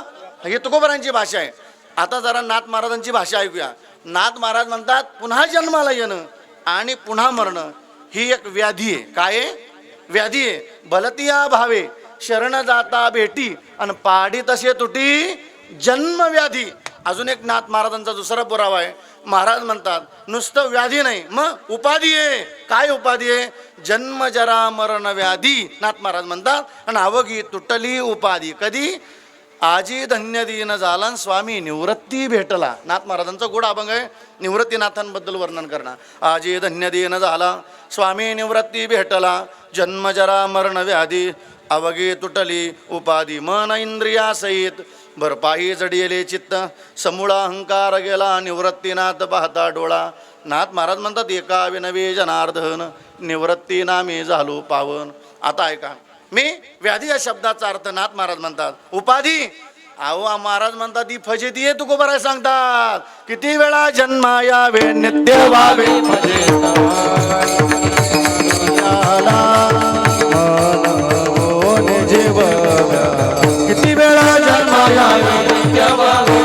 ही तुकोबारांची भाषा आहे. आता जरा नाथ महाराजांची भाषा ऐकूया. नाथ महाराज म्हणतात पुन्हा जन्माला येणं आणि पुन्हा मरणं ही एक व्याधी आहे. काय आहे? व्याधी आहे. भलतिया भावे शरण जाता भेटी आणि पाडी तसे तुटी जन्म व्याधी. अजून एक नाथ महाराजांचा दुसरा पुरावा आहे. महाराज म्हणतात नुसतं व्याधी नाही, मग उपाधी आहे. काय उपाधी आहे? जन्म जरा मरण व्याधी. नाथ महाराज म्हणतात आणि अवघी तुटली उपाधी. कधी? आजी धन्य दिन झाला स्वामी निवृत्ती भेटला. नाथ महाराजांचा गोड अभंग आहे निवृत्तीनाथांबद्दल वर्णन करणं. आजी धन्य दिन झाला स्वामी निवृत्ती भेटला, जन्म जरा मरण व्याधी अवघी तुटली उपाधी. मन इंद्रिया सहित भरपाई जडियले चित्त, समूळा अहंकार गेला निवृत्तीनाथ पाहता डोळा. नाथ महाराज म्हणतात एका विनवे जनार्दन निवृत्ती नामी झालो पावन. आता ऐका, मी व्याधी या शब्दाचा अर्थ नाथ महाराज म्हणतात उपाधी. अहो महाराज म्हणतात ती फजिती आहे. तुकोबाराय सांगतात किती वेळा जन्मा यावे नित्य व्हावे किती वेळा जन्मा यावे नित्य व्हावे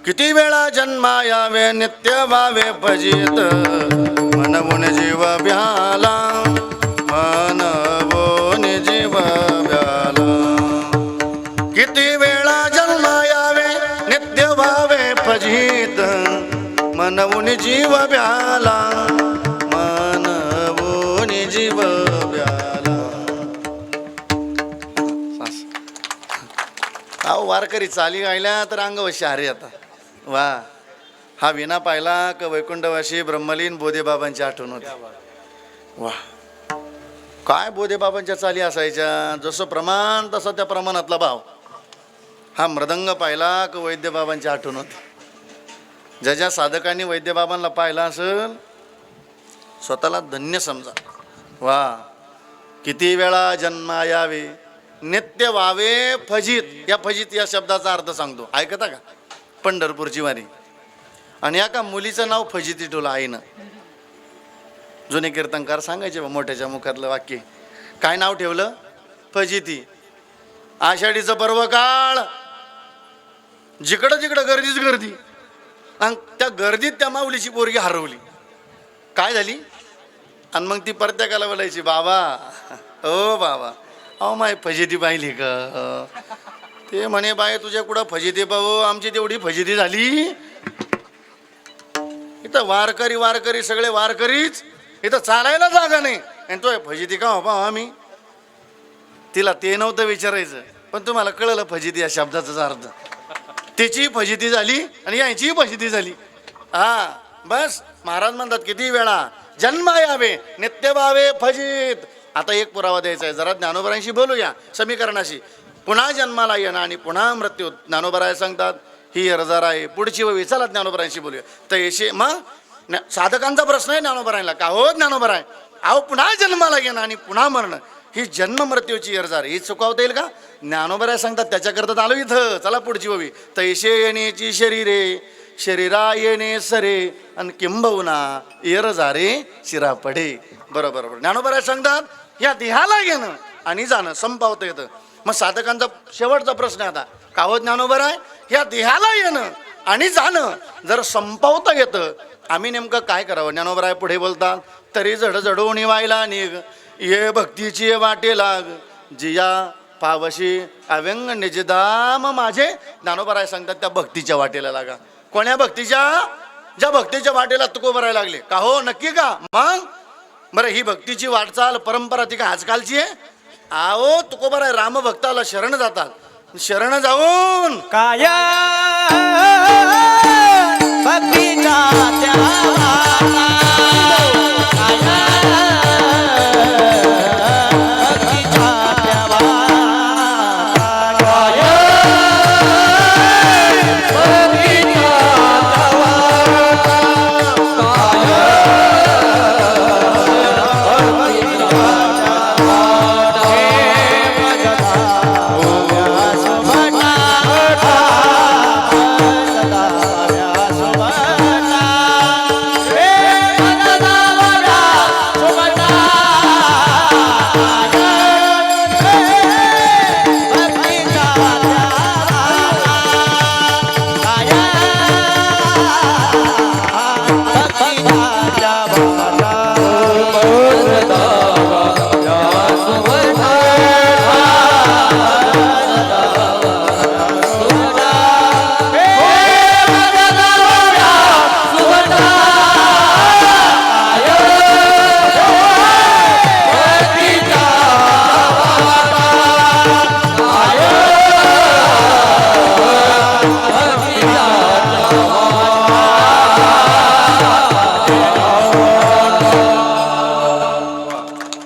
किती वेळा जन्मा यावे नित्य व्हावे भजित, मनवून जीव व्याला मनवून जीव व्याला. किती वेळा जन्मा यावे नित्य व्हावे भजित, मनवून जीव व्याला मनवून जीव व्याला. अहो वारकरी चाली गायल्या तर अंगवशी हारे आता. वा, हा विना पाहिला का वैकुंठवासी ब्रह्मलीन बोधेबाबांची आठवण होती. वा, काय बोधेबाबांच्या चाली असायच्या, जसं प्रमाण तसं त्या प्रमाणातला भाव. हा मृदंग पाहिला का वैद्यबाबांची आठवण होती. ज्या ज्या साधकांनी वैद्यबाबांना पाहिला असेल स्वतःला धन्य समजा. वा, किती वेळा जन्मा यावे नित्य व्हावे फजित. या फजित या शब्दाचा अर्थ सांगतो, ऐकता का? पंढरपूरची वारी आणि एका मुलीचं नाव फजिती ठेवलं आईनं. जुने कीर्तनकार सांगायचे मोठ्याच्या मुखातलं वाक्य. काय नाव ठेवलं? फजिती. आषाढीचं पर्व काळ, जिकडं जिकडं गर्दीच गर्दी, आणि त्या गर्दीत त्या माऊलीची पोरगी हरवली. काय झाली? आणि मग ती प्रत्येकाला बोलायची बाबा, ओ बाबा, अहो माय फजिती पाहिली का? ते म्हणे बाय तुझ्या कुठं फजिती पाहू, आमची तेवढी फजिती झाली. इथं वारकरी वारकरी सगळे वारकरीच, इथं चालायला जागा नाही आणि तो फजिती का हो पाहू आम्ही. तिला ते नव्हतं विचारायचं, पण तुम्हाला कळलं फजिती या शब्दाचा अर्थ. तिची फजिती झाली आणि यांचीही फजिती झाली. हा बस, महाराज म्हणतात किती वेळा जन्मा यावे नित्य व्हावे फजित. आता एक पुरावा द्यायचा आहे, जरा ज्ञानोबरांशी बोलूया समीकरणाशी. पुन्हा जन्माला येणं आणि पुन्हा मृत्यू. ज्ञानोबराय सांगतात ही अर्जार आहे. पुढची ववी, चला ज्ञानोबरांशी बोलूया. तर येशे मग साधकांचा प्रश्न आहे ज्ञानोबरायला का हो ज्ञानोबराय, अहो पुन्हा जन्माला येणं आणि पुन्हा मरणं ही जन्म मृत्यूची अर्जार ही चुकावता येईल का? ज्ञानोबराय सांगतात त्याच्याकरता आलो इथं. चला पुढची ववी. तैशे येण्याची शरीरे शरीरा येणे सरे आणि किंबहुना एरजारे शिरा पडे. बरोबर बरोबर. ज्ञानोबराय सांगतात या देहाला येणं आणि जाणं संपावता येतं. मग साधकांचा शेवटचा प्रश्न आता का हो ज्ञानोबराय, या देहाला येणं आणि जाणं जर संपवता येतं, आम्ही नेमकं काय करावं? ज्ञानोबराय पुढे बोलतात तरी जडजडून व्हायला निघ, ये भक्तीची वाटे लाग, जिया पावशी अव्यंग निजदाम माझे. ज्ञानोबराय सांगतात त्या भक्तीच्या वाटेला लागा. कोण्या भक्तीच्या? ज्या भक्तीच्या वाटेला तुकोबराय लागले का हो. नक्की का? मग बरं ही भक्तीची वाटचाल परंपरा ती काय आजकालची आहे? आओ तुकोबर आहे, रामभक्ताला शरण जातात, शरण जाऊन काय भक्तीचा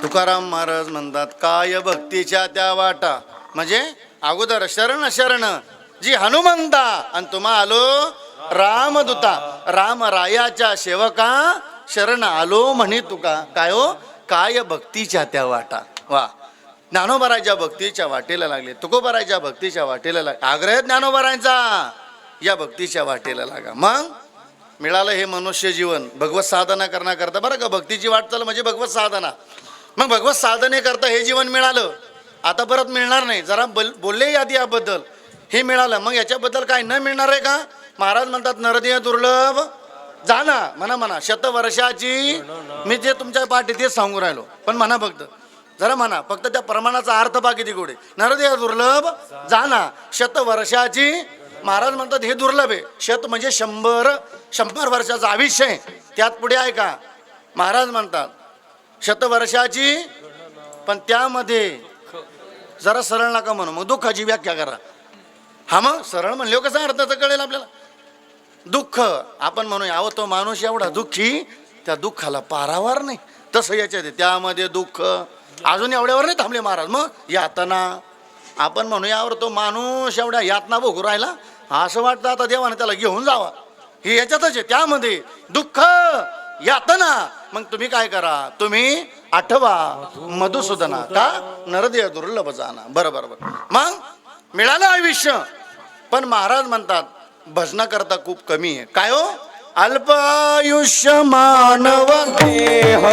तुकाराम महाराज म्हणतात काय भक्तीच्या त्या वाटा, म्हणजे अगोदर शरण शरण जी हनुमंता आणि तुम्हा आलो रामदूता, राम रायाच्या सेवका शरण आलो म्हणे तुका. काय हो, काय भक्तीच्या त्या वाटा. वा, ज्ञानोबराच्या भक्तीच्या वाटेला लागले, तुकोबराच्या भक्तीच्या वाटेला लागले. आग्रह ज्ञानोबरांचा या भक्तीच्या वाटेला लागा. मग मिळालं हे मनुष्य जीवन भगवत साधना करण्याकरता. बरं का, भक्तीची वाटचाल म्हणजे भगवत साधना. मग भगवत साधने करता हे जीवन मिळालं, आता परत मिळणार नाही. जरा बोलले आधी याबद्दल, हे मिळालं मग याच्याबद्दल काय न मिळणार आहे का? महाराज म्हणतात नरदेह दुर्लभ जाना. म्हणा शतवर्षाची, मी जे तुमच्या पाठी तेच सांगू राहिलो, पण म्हणा फक्त जरा म्हणा, फक्त त्या प्रमाणाचा अर्थ पहा किती गोडे. नरदेह दुर्लभ जाना शतवर्षाची. महाराज म्हणतात हे दुर्लभ आहे. शत म्हणजे 100 वर्षाचं आयुष्य आहे. त्यात पुढे आहे का? महाराज म्हणतात शतवर्षाची, पण त्यामध्ये जरा सरळ नका म्हणू, मग दुःखाची व्याख्या करा. हा मग सरळ म्हणले कसा अर्थ तर कळेल आपल्याला. दुःख आपण म्हणूया, अहो तो माणूस एवढा दुःखी, त्या दुःखाला पारावर नाही. तसं याच्यात त्यामध्ये दुःख अजून एवढ्यावर नाही थांबले महाराज. मग यातना आपण म्हणूयावर तो माणूस एवढ्या यातना भोगू राहिला, असं वाटतं आता देवाने त्याला घेऊन जावा. हे याच्यातच आहे, त्यामध्ये दुःख यातना. मग तुम्ही काय करा, तुम्ही आठवा मधुसूदना का नरदेह दुर्लभ जाना. बरोबर. मग मिळालं आयुष्य, पण महाराज म्हणतात भजना करता खूप कमी आहे. काय हो, अल्पायुष्य मानव देह,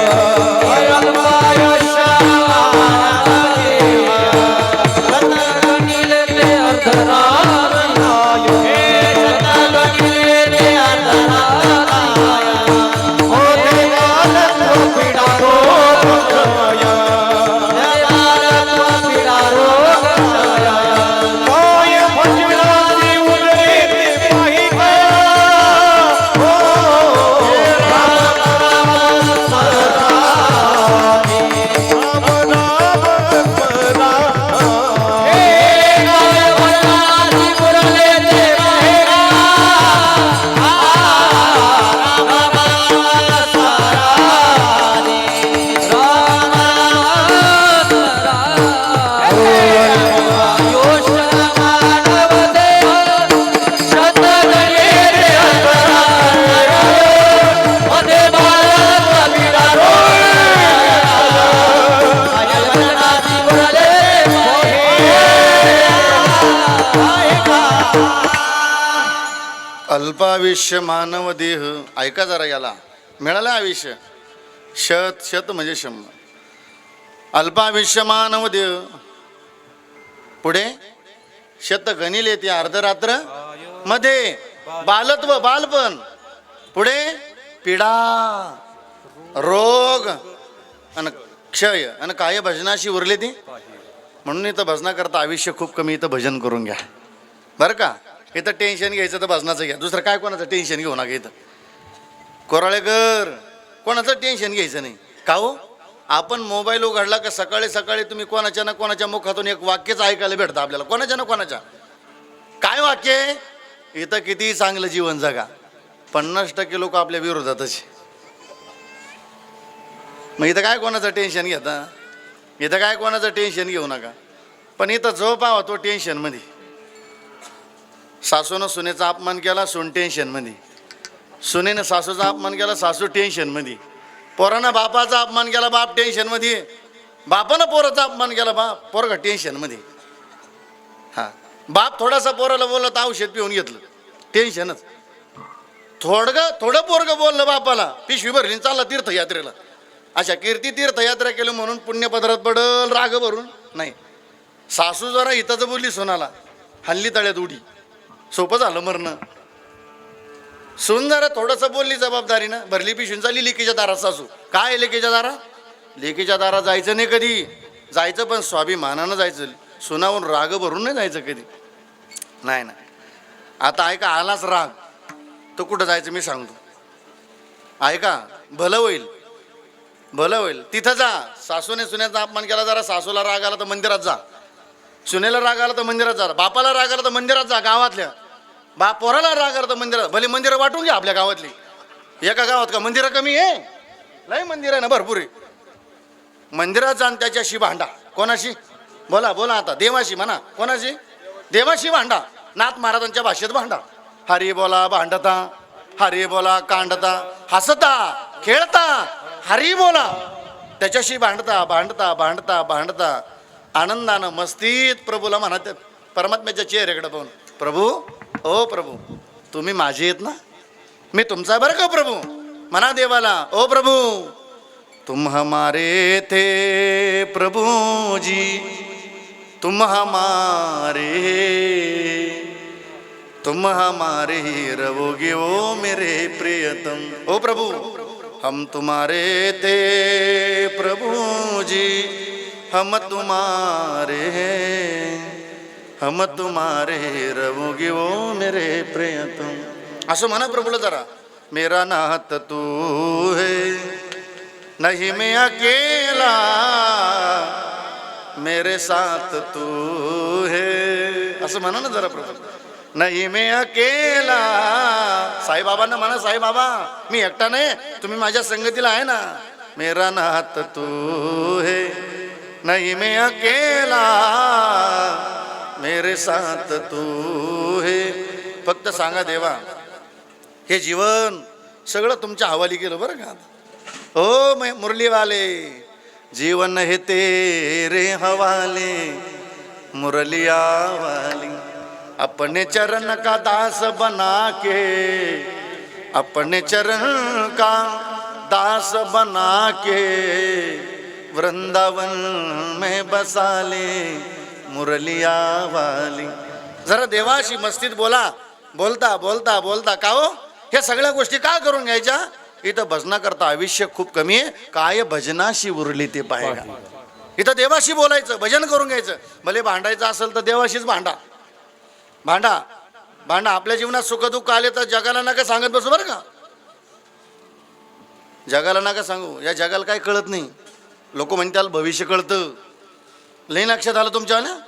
अल्पायुष्य मानव देह. ऐका जरा, याला मिळालं आयुष्य. शत म्हणजे 100. अल्पायुष्य मानव देह, पुढे शत गणिले ते अर्धरात्र मध्ये बालत्व बालपण, पुढे पीडा रोग आणि क्षय आणि काय भजनाशी उरले ती. म्हणून इथं भजना करता आयुष्य खूप कमी, इथं भजन करून घ्या बरं का. इथं टेन्शन घ्यायचं तर भजनाचं घ्या, दुसरं काय कोणाचं टेन्शन घेऊ नका. इथं कोराळेकर कोणाचं टेन्शन घ्यायचं नाही. का हो? आपण मोबाईल उघडला का सकाळी सकाळी तुम्ही कोणाच्या ना कोणाच्या मुखातून एक वाक्यच ऐकायला भेटतं आपल्याला, कोणाच्या ना कोणाच्या. काय वाक्य आहे? इथं कितीही चांगलं जीवन जगा, 50% लोक आपल्या विरोधातच. मग इथं काय कोणाचं टेन्शन घेता? इथं काय कोणाचं टेन्शन घेऊ नका. पण इथं जो पावा तो टेन्शनमध्ये. सासूनं सुनेचा अपमान केला, सून टेन्शनमध्ये. सुनेनं सासूचा अपमान केला, सासू टेन्शनमध्ये. पोरानं बापाचा अपमान केला, बाप टेन्शनमध्ये. बापानं पोराचा अपमान केला, पोरगा टेन्शनमध्ये. हां, बाप थोडासा पोराला बोलला तर औषध पिऊन घेतलं, टेन्शनच. थोडं पोरगं बोललं बापाला, पिशवी भरली चालला तीर्थयात्रेला. अशा कीर्ती तीर्थयात्रा केलं म्हणून पुण्यपदरात पडल, राग भरून नाही. सासू जरा हिताचं बोलली सोनाला, हल्ली तळ्यात उडी, सोपं झालं मरणं. सून जरा थोडंसं बोलली जबाबदारीनं, भरली पिशवीन चालली लेकीच्या दारात. सासू काय लेकीच्या दारात? लेकीच्या दारात जायचं नाही कधी. जायचं पण स्वाभिमानानं जायचं, सुनावून राग भरून नाही जायचं कधी. नाही ना. आता ऐका, आलाच राग तो कुठं जायचं मी सांगतो. ऐका, भलं होईल, भलं होईल. तिथं जा. सासूने सुनेचा अपमान केला, जरा सासूला राग आला तर मंदिरात जा. सुनेला राग आला तर मंदिरात जा. बापाला राग आला तर मंदिरात जा. गावातल्या बाप पोराला राग आला तर मंदिरात. भले मंदिरं वाटून घ्या आपल्या गावातली. एका गावात का मंदिरं कमी आहे? लय मंदिर आहे ना, भरपूर आहे. मंदिरात जाण, त्याच्याशी भांडा. कोणाशी? बोला बोला आता. देवाशी म्हणा. कोणाशी? देवाशी भांडा. नाथ महाराजांच्या भाषेत भांडा. हरी बोला भांडता, हरी बोला कांडता, हसता खेळता हरी बोला. त्याच्याशी भांडता भांडता भांडता भांडता आनंदानं मस्तीत प्रभूला म्हणत, परमात्म्याच्या चेहऱ्याकडे पाहून, प्रभू ओ प्रभू तुम्ही माझे आहेत ना, मी तुमचा बरं का प्रभू. म्हणा देवाला, ओ प्रभू तुम हमारे थे प्रभु जी, तुम हमारे रहोगे ओ मेरे प्रियतम. ओ प्रभु हम तुम्हारे थे प्रभु जी, हम तुम्हारे रहोगे ओ मेरे प्रियतम. असं म्हणा प्रभूला जरा. मेरा नाथ तू है, नहीं मैं अकेला, मेरे साथ तू है. असं म्हणा ना जरा प्रभू. नाही मैं अकेला. साईबाबांना म्हणा, साईबाबा मी एकटा नाही, तुम्ही माझ्या संगतीला आहे ना. मेरा नाथ तू है, नहीं मैं अकेला, मेरे साथ तू है. फक्त सांगा देवा, हे जीवन सगळं तुमच्या हवाली केलं बरं का. ओ मुरलीवाले, जीवन है तेरे हवाले, मुरलिया वाली. अपने चरण का दास बना के, अपने चरण का दास बना के, वृंदावन में बसा ले, मुरलिया वाली. जरा देवाशी मस्तीत बोला. बोलता बोलता बोलता का हो, ह्या सगळ्या गोष्टी का करून घ्यायच्या? इथं भजना करता आयुष्य खूप कमी आहे. काय भजनाशी उरली ते पाहिजे. इथं देवाशी बोलायचं, भजन करून घ्यायचं. भले भांडायचं असेल तर देवाशीच भांडा, भांडा भांडा. आपल्या जीवनात सुखदुःख आले तर जगाला नका सांगत बसू बरं का. जगाला नका सांगू. या जगाला काय कळत नाही. लोक म्हणतात भविष्य कळतं. लई लक्षात आलं तुमच्या ना.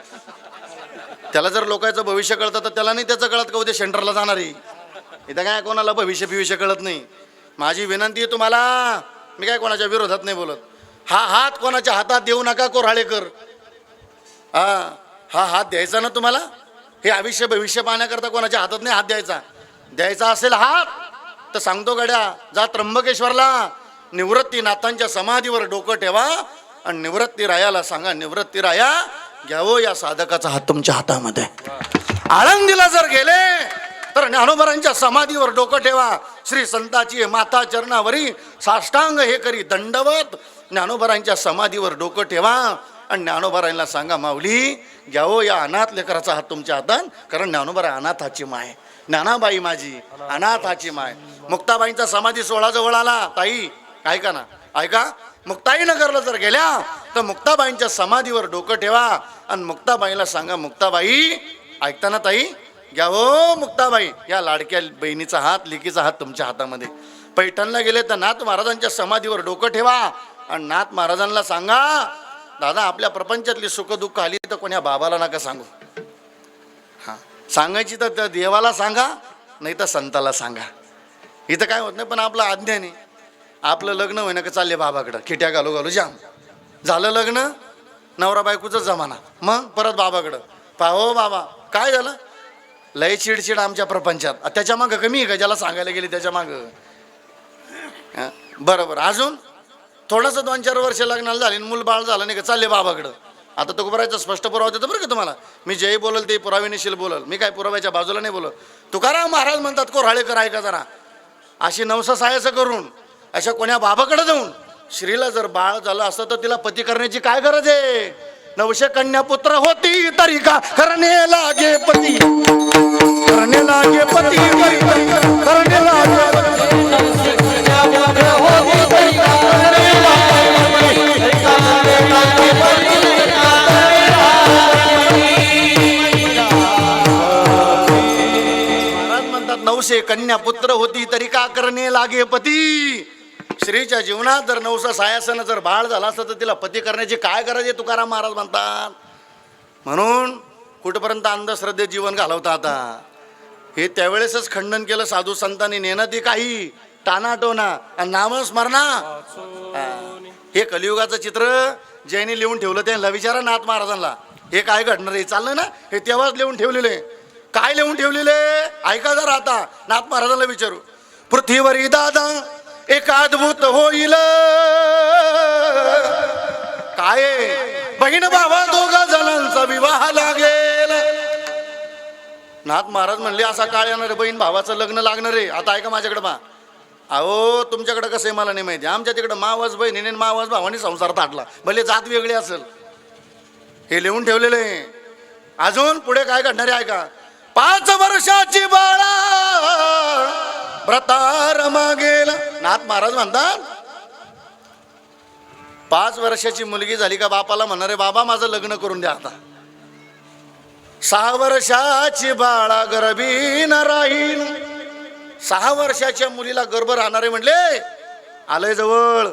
त्याला जर लोकांचं भविष्य कळतं तर त्याला नाही त्याचं कळत का उद्या सेंटरला जाणार आहे. इथं काय कोणाला भविष्य कळत नाही. माझी विनंती आहे तुम्हाला, मी काय कोणाच्या विरोधात नाही बोलत. हा हात कोणाच्या हातात देऊ नका कोराळेकर. हा हात द्यायचा ना तुम्हाला. हे आयुष्य भविष्य पाहण्याकरता कोणाच्या हातात नाही हात द्यायचा. द्यायचा असेल हात तर सांगतो गड्या, जा त्र्यंबकेश्वरला निवृत्ती नाथांच्या समाधीवर डोकं ठेवा आणि निवृत्ती रायाला सांगा, निवृत्ती राया घ्यावं या साधकाचा हात तुमच्या हातामध्ये. आळंदीला जर गेले तर ज्ञानोबरांच्या समाधीवर डोकं ठेवा. श्री संताची माता चरणावरी साष्टांग हे करी दंडवत ज्ञानोबरांच्या समाधीवर डोकं ठेवा आणि ज्ञानोबरांना सांगा, माऊली घ्यावं या अनाथ लेकराचा हात तुमच्या हातात. कारण ज्ञानोबरा अनाथाची माय, ज्ञानाबाई माझी अनाथाची माय. मुक्ताबाईंचा समाधी सोहळा जवळ आला. ताई ऐका ना, ऐका. मुक्ताई नगरला जर गेल्या तर मुक्ताबाईंच्या समाधीवर डोकं ठेवा आणि मुक्ताबाईला सांगा, मुक्ताबाई ऐकताना ताई घ्या हो मुक्ताबाई या लाडक्या बहिणीचा हात, लेकीचा हात तुमच्या हातामध्ये. पैठणला गेले तर नाथ महाराजांच्या समाधीवर डोकं ठेवा आणि नाथ महाराजांना सांगा, दादा आपल्या प्रपंचातली सुख दुःख आली तर कोण्या बाबाला नका सांगू. हां, सांगायची तर त्या देवाला सांगा, नाही तर संताला सांगा. इथं काय होत नाही, पण आपलं अज्ञान आहे. आपलं लग्न होईना का चालले बाबाकडं, खिट्या घालू घालू जाम झालं लग्न, नवरा बायकोचाच जमाना, मग परत बाबाकडं. पाहो बाबा काय झालं, लय चिडचिड आमच्या प्रपंचात. त्याच्या मागं कमी आहे का ज्याला सांगायला गेली त्याच्या मागं? बरोबर. अजून थोडंसं 2-4 वर्ष लग्नाला झाले, मूल बाळ झालं नाही का चालले बाबाकडं. आता तो बरायचा स्पष्ट पुरावा देतो बरं का तुम्हाला. मी जे बोलल ते पुरावेनिशील बोलल, मी काय पुराव्याच्या बाजूला नाही बोलत. तुकाराम महाराज म्हणतात, कोऱ्हाळेकर ऐका जरा, अशी नवसा सायाचं करून अशा कोण्या बाबाकडे जाऊन श्रीला जर बाळ झालं असतं तर तिला पती करण्याची काय गरज आहे? 900 कन्या पुत्र होती तरी का करणे लागे पती, करणे लागे पती, करणे लागे महाराज म्हणतात 900 कन्या पुत्र होती तरी का करणे लागे पती. श्रीच्या जीवनात जर 900 सायासन जर बाळ झाला असतं तर तिला पती करण्याची काय गरज आहे, तुकाराम महाराज म्हणतात. म्हणून कुठपर्यंत अंधश्रद्धेत जीवन घालवता आता हे त्यावेळेसच खंडन केलं साधू संतांनी. नेणं ती काही टानाटोना आणि नामस्मरणा. हे कलियुगाचं चित्र ज्यांनी लिहून ठेवलं त्यांना विचारा नाथ महाराजांना, हे काय घडणार आहे चाललं ना, हे तेव्हाच लिहून ठेवलेले. काय लिहून ठेवलेले ऐका जरा. आता नाथ महाराजांना विचारू, पृथ्वीवरी दादा एक अद्भुत होईल काय, बहीण भावा दोघा जणांचा विवाह लागेल. नाथ महाराज म्हणले असा काळ येणार आहे, बहीण भावाचं लग्न लागणार आहे. आता ऐका माझ्याकडे पहा. अहो तुमच्याकडे कसं आहे मला नाही माहिती, आमच्या तिकडं मावस बहिणीने मावस भावाने संसार ताटला, भले जात वेगळी असेल. हे लिहून ठेवलेलं आहे. अजून पुढे काय घडणार आहे ऐका. 5 वर्षाची बाळा व्रतारमा गेला. नाथ महाराज म्हणतात 5 वर्षाची मुलगी झाली का बापाला म्हणणार आहे, बाबा माझं लग्न करून द्या. आता 6 वर्षाची बाळा गर्भीन राहील. 6 वर्षाच्या मुलीला गर्भ राहणारे म्हणले, आलंय जवळ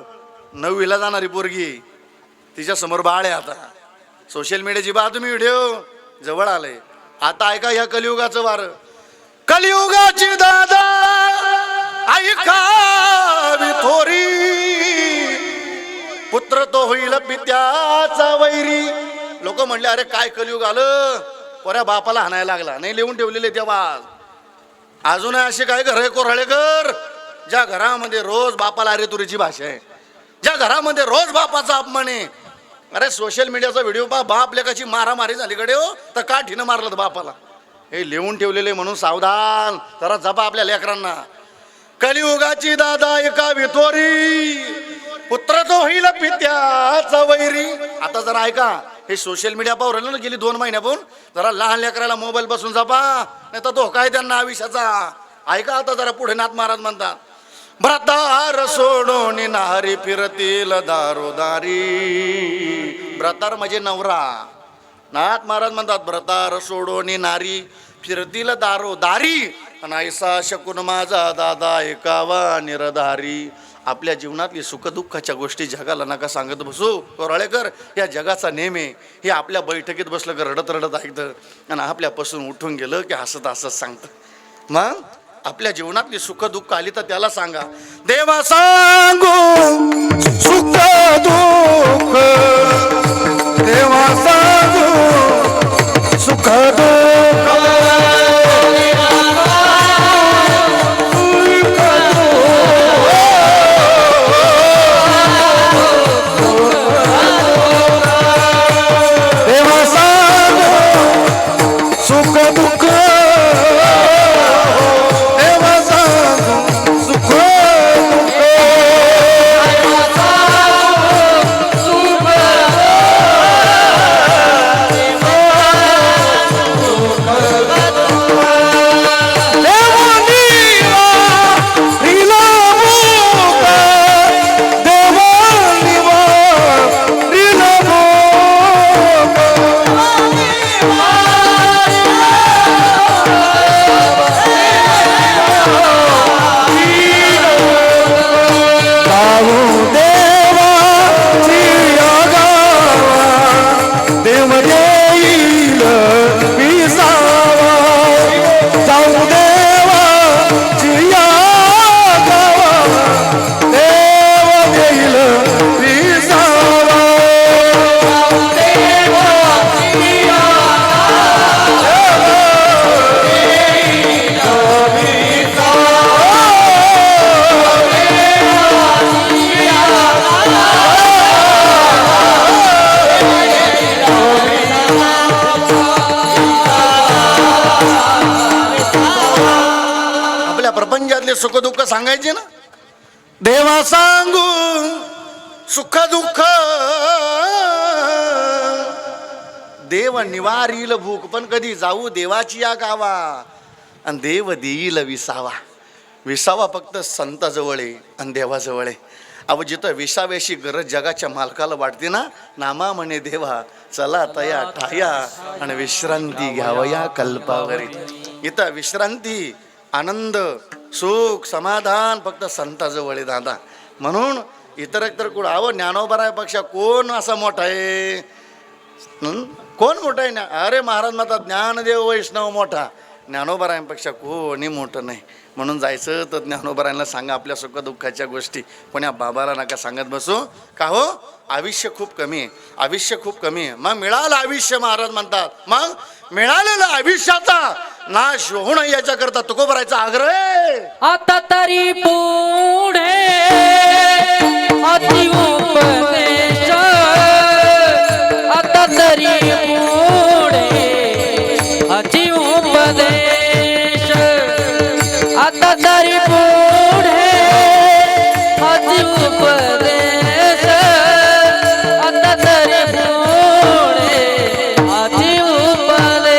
9वीला जाणारी पोरगी, तिच्या समोर बाळ आहे. आता सोशल मीडियाची पहा तुम्ही व्हिडिओ, जवळ आलंय. आता ऐका ह्या कलियुगाचं वार, कलियुगाची दादा ऐकावी थोरी, पुत्र तो होईल पित्याचा वैरी. लोक म्हणले अरे काय कलियुग आलं, पोऱ्या बापाला हाणायला लागला. नाही लिहून ठेवलेले तेव्हा. अजून असे काय घर आहे कोऱ्हाळेकर, ज्या घरामध्ये रोज बापाला अरे तुरीची भाषा आहे, ज्या घरामध्ये रोज बापाचा अपमान आहे. अरे सोशल मीडियाचा व्हिडिओ पहा, बाप लेकाची मारामारी झाली कडे हो, तर काठीनं मारलं बापाला. हे लिहून ठेवलेले म्हणून सावधान जरा जपा आपल्या लेकरांना. कलियुगाची दादा एका विथोरी, पुत्र तो होईल पित्याचा वैरी. आता जरा ऐका, हे सोशल मीडिया पाहू राहिलं ना गेली 2 महिन्यापासून, जरा लहान लेकराला मोबाईल बसून जपा, नाही तर धोका आहे त्यांना आयुष्याचा. ऐका आता जरा पुढे नाथ महाराज म्हणतात, भ्रतार सोडून नारी फिरतील दारोदारी. भ्रतार म्हणजे नवरा. नाथ महाराज म्हणतात भ्रतार सोडून नारी फिरतील दारोदारी, आणि ऐसा शकून माझा दादा ऐकावा निरधारी. आपल्या जीवनातली सुखदुःखाच्या गोष्टी जगाला नका सांगत बसू कोराळेकर. या जगाचा नेम आहे. हे आपल्या बैठकीत बसलं की रडत रडत ऐकतं, आणि आपल्यापासून उठून गेलं की हसत हसत सांगतं. मग आपल्या जीवनातली सुख दुःख आली तर त्याला सांगा. देवा सांगू सुख दुःख, देवा सांगू सुख दुःख, देवा सांगू सुख दुःख, एखादे सुख दुःख सांगायचे ना, देवा सांगू सुख दुःख, देव निवारील भूक, पण कधी जाऊ देवाची या गावा, आणि देव देईल विसावा. विसावा फक्त संताजवळ आहे आणि देवाजवळ आहे. अहो जिथं विसाव्याशी गरज जगाच्या मालकाला वाटते ना, नामा म्हणे देवा चला तया ठाया आणि विश्रांती घ्यावया कल्पावरी. इथं विश्रांती, आनंद, सुख, समाधान फक्त संताजवळ आहे दादा. म्हणून इतर एकतर कुठं अहो ज्ञानोबरायापेक्षा कोण असा मोठा आहे? कोण मोठा आहे ना? अरे महाराज म्हणतात ज्ञानदेव वैष्णव मोठा, ज्ञानोबरायांपेक्षा कोणी मोठं नाही. म्हणून जायचं तर ज्ञानोबरायांना सांगा आपल्या सुखदुःखाच्या गोष्टी, पण या बाबाला नका सांगत बसू. का हो? आयुष्य खूप कमी आहे, आयुष्य खूप कमी आहे. मग मिळालं आयुष्य, महाराज म्हणतात, मग मिळालेलं आयुष्याचा नाश होऊ नये याच्याकरता तुकोबरायचा आग्रह आहे. आता तरी पुढे अति उपदेश, आता तरी पुढे अति उपदेश, आता तरी पुढे अति उपदेश, आता तरी पुढे अति उपदेश.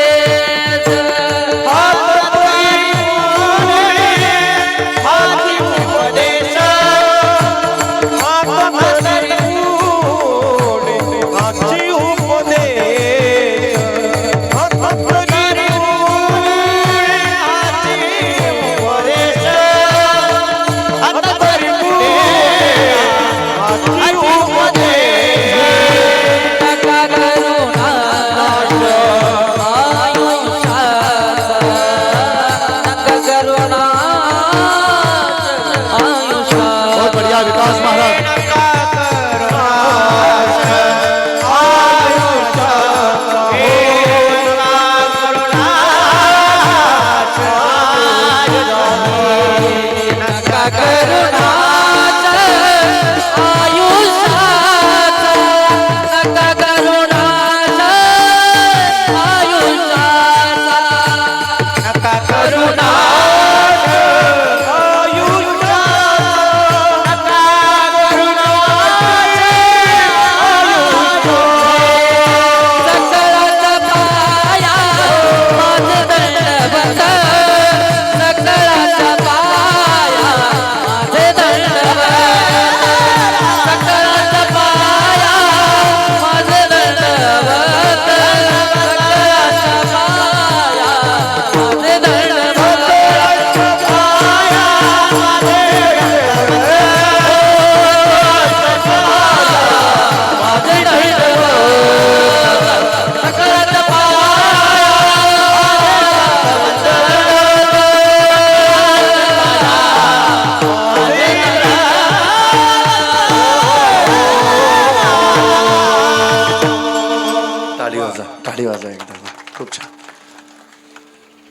टाळी वाजा एकदा. खूप छान.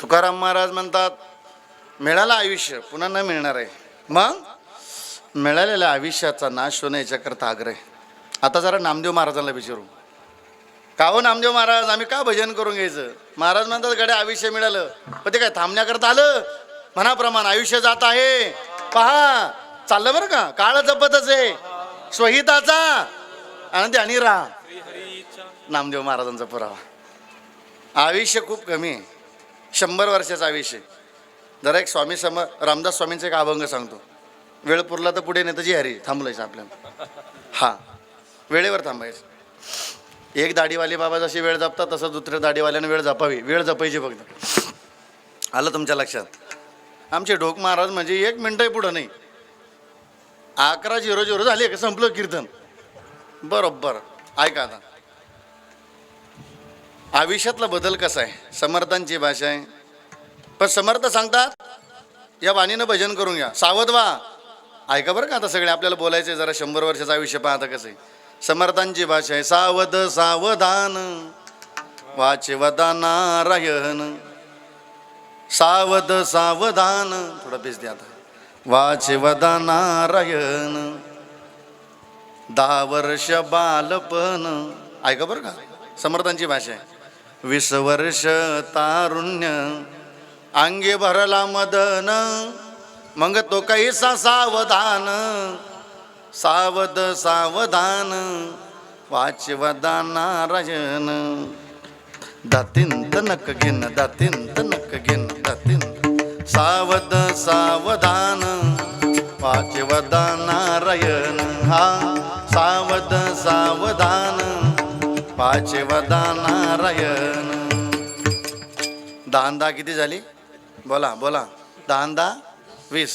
तुकाराम महाराज म्हणतात मिळालं आयुष्य पुन्हा न मिळणार आहे, मग मिळालेल्या आयुष्याचा नाश होणे याच्याकरता आग्रह. आता जरा नामदेव महाराजांना विचारू, का हो नामदेव महाराज आम्ही का भजन करून घ्यायचं? महाराज म्हणतात गड्या आयुष्य मिळालं, पण ते काय थांबण्याकरता आलं? मनाप्रमाण आयुष्य जात आहे, पहा चाललं बरं का, काळ जपतच आहे स्वहिताचा आनंदी आणि राहा. नामदेव महाराजांचा पुरावा. आयुष्य खूप कमी आहे, 100 वर्षाचं आयुष्य. जरा एक स्वामी रामदास स्वामींचा एक अभंग सांगतो. वेळ पुरला तर पुढे नेताजी हरी थांबलायचं आपल्याला. हा, वेळेवर थांबायचं. एक दाढीवाली बाबा जशी वेळ जपतात तसं दुसऱ्या दाढीवाल्याने वेळ जपावी, वेळ जपायची फक्त. आलं तुमच्या लक्षात? आमचे ढोक महाराज म्हणजे 1 मिनटही पुढं नाही. 11:00 झाले का संपलं कीर्तन बरोबर. ऐका आता आयुष्यातला बदल कसा आहे, समर्थांची भाषा आहे. पण समर्थ सांगतात या वाणीनं भजन करून घ्या, सावध व्हा. ऐका बरं का, आता सगळे आपल्याला बोलायचं जरा 100 वर्षाचं आयुष्य पाहता कसं आहे. समर्थांची भाषा आहे, सावध सावधान वाचे वदा नारायण. सावध सावधान, थोडा पेस द्या आता. वाचे वदा नारायण 10 वर्ष बालपण. ऐका बरं का, समर्थांची भाषा आहे. 20 वर्ष तारुण्य अंगे भरला मदन मग तो कैसा सावधान सावध सावधान वाचवदा नारायण दातिंत नक घेन दातिंत नक घेन दातिंत सावध सावधान वाचवदा नारायण हा सावध सावधान वाचवदा नारायण. दहा किती झाली बोला बोला. 10 20.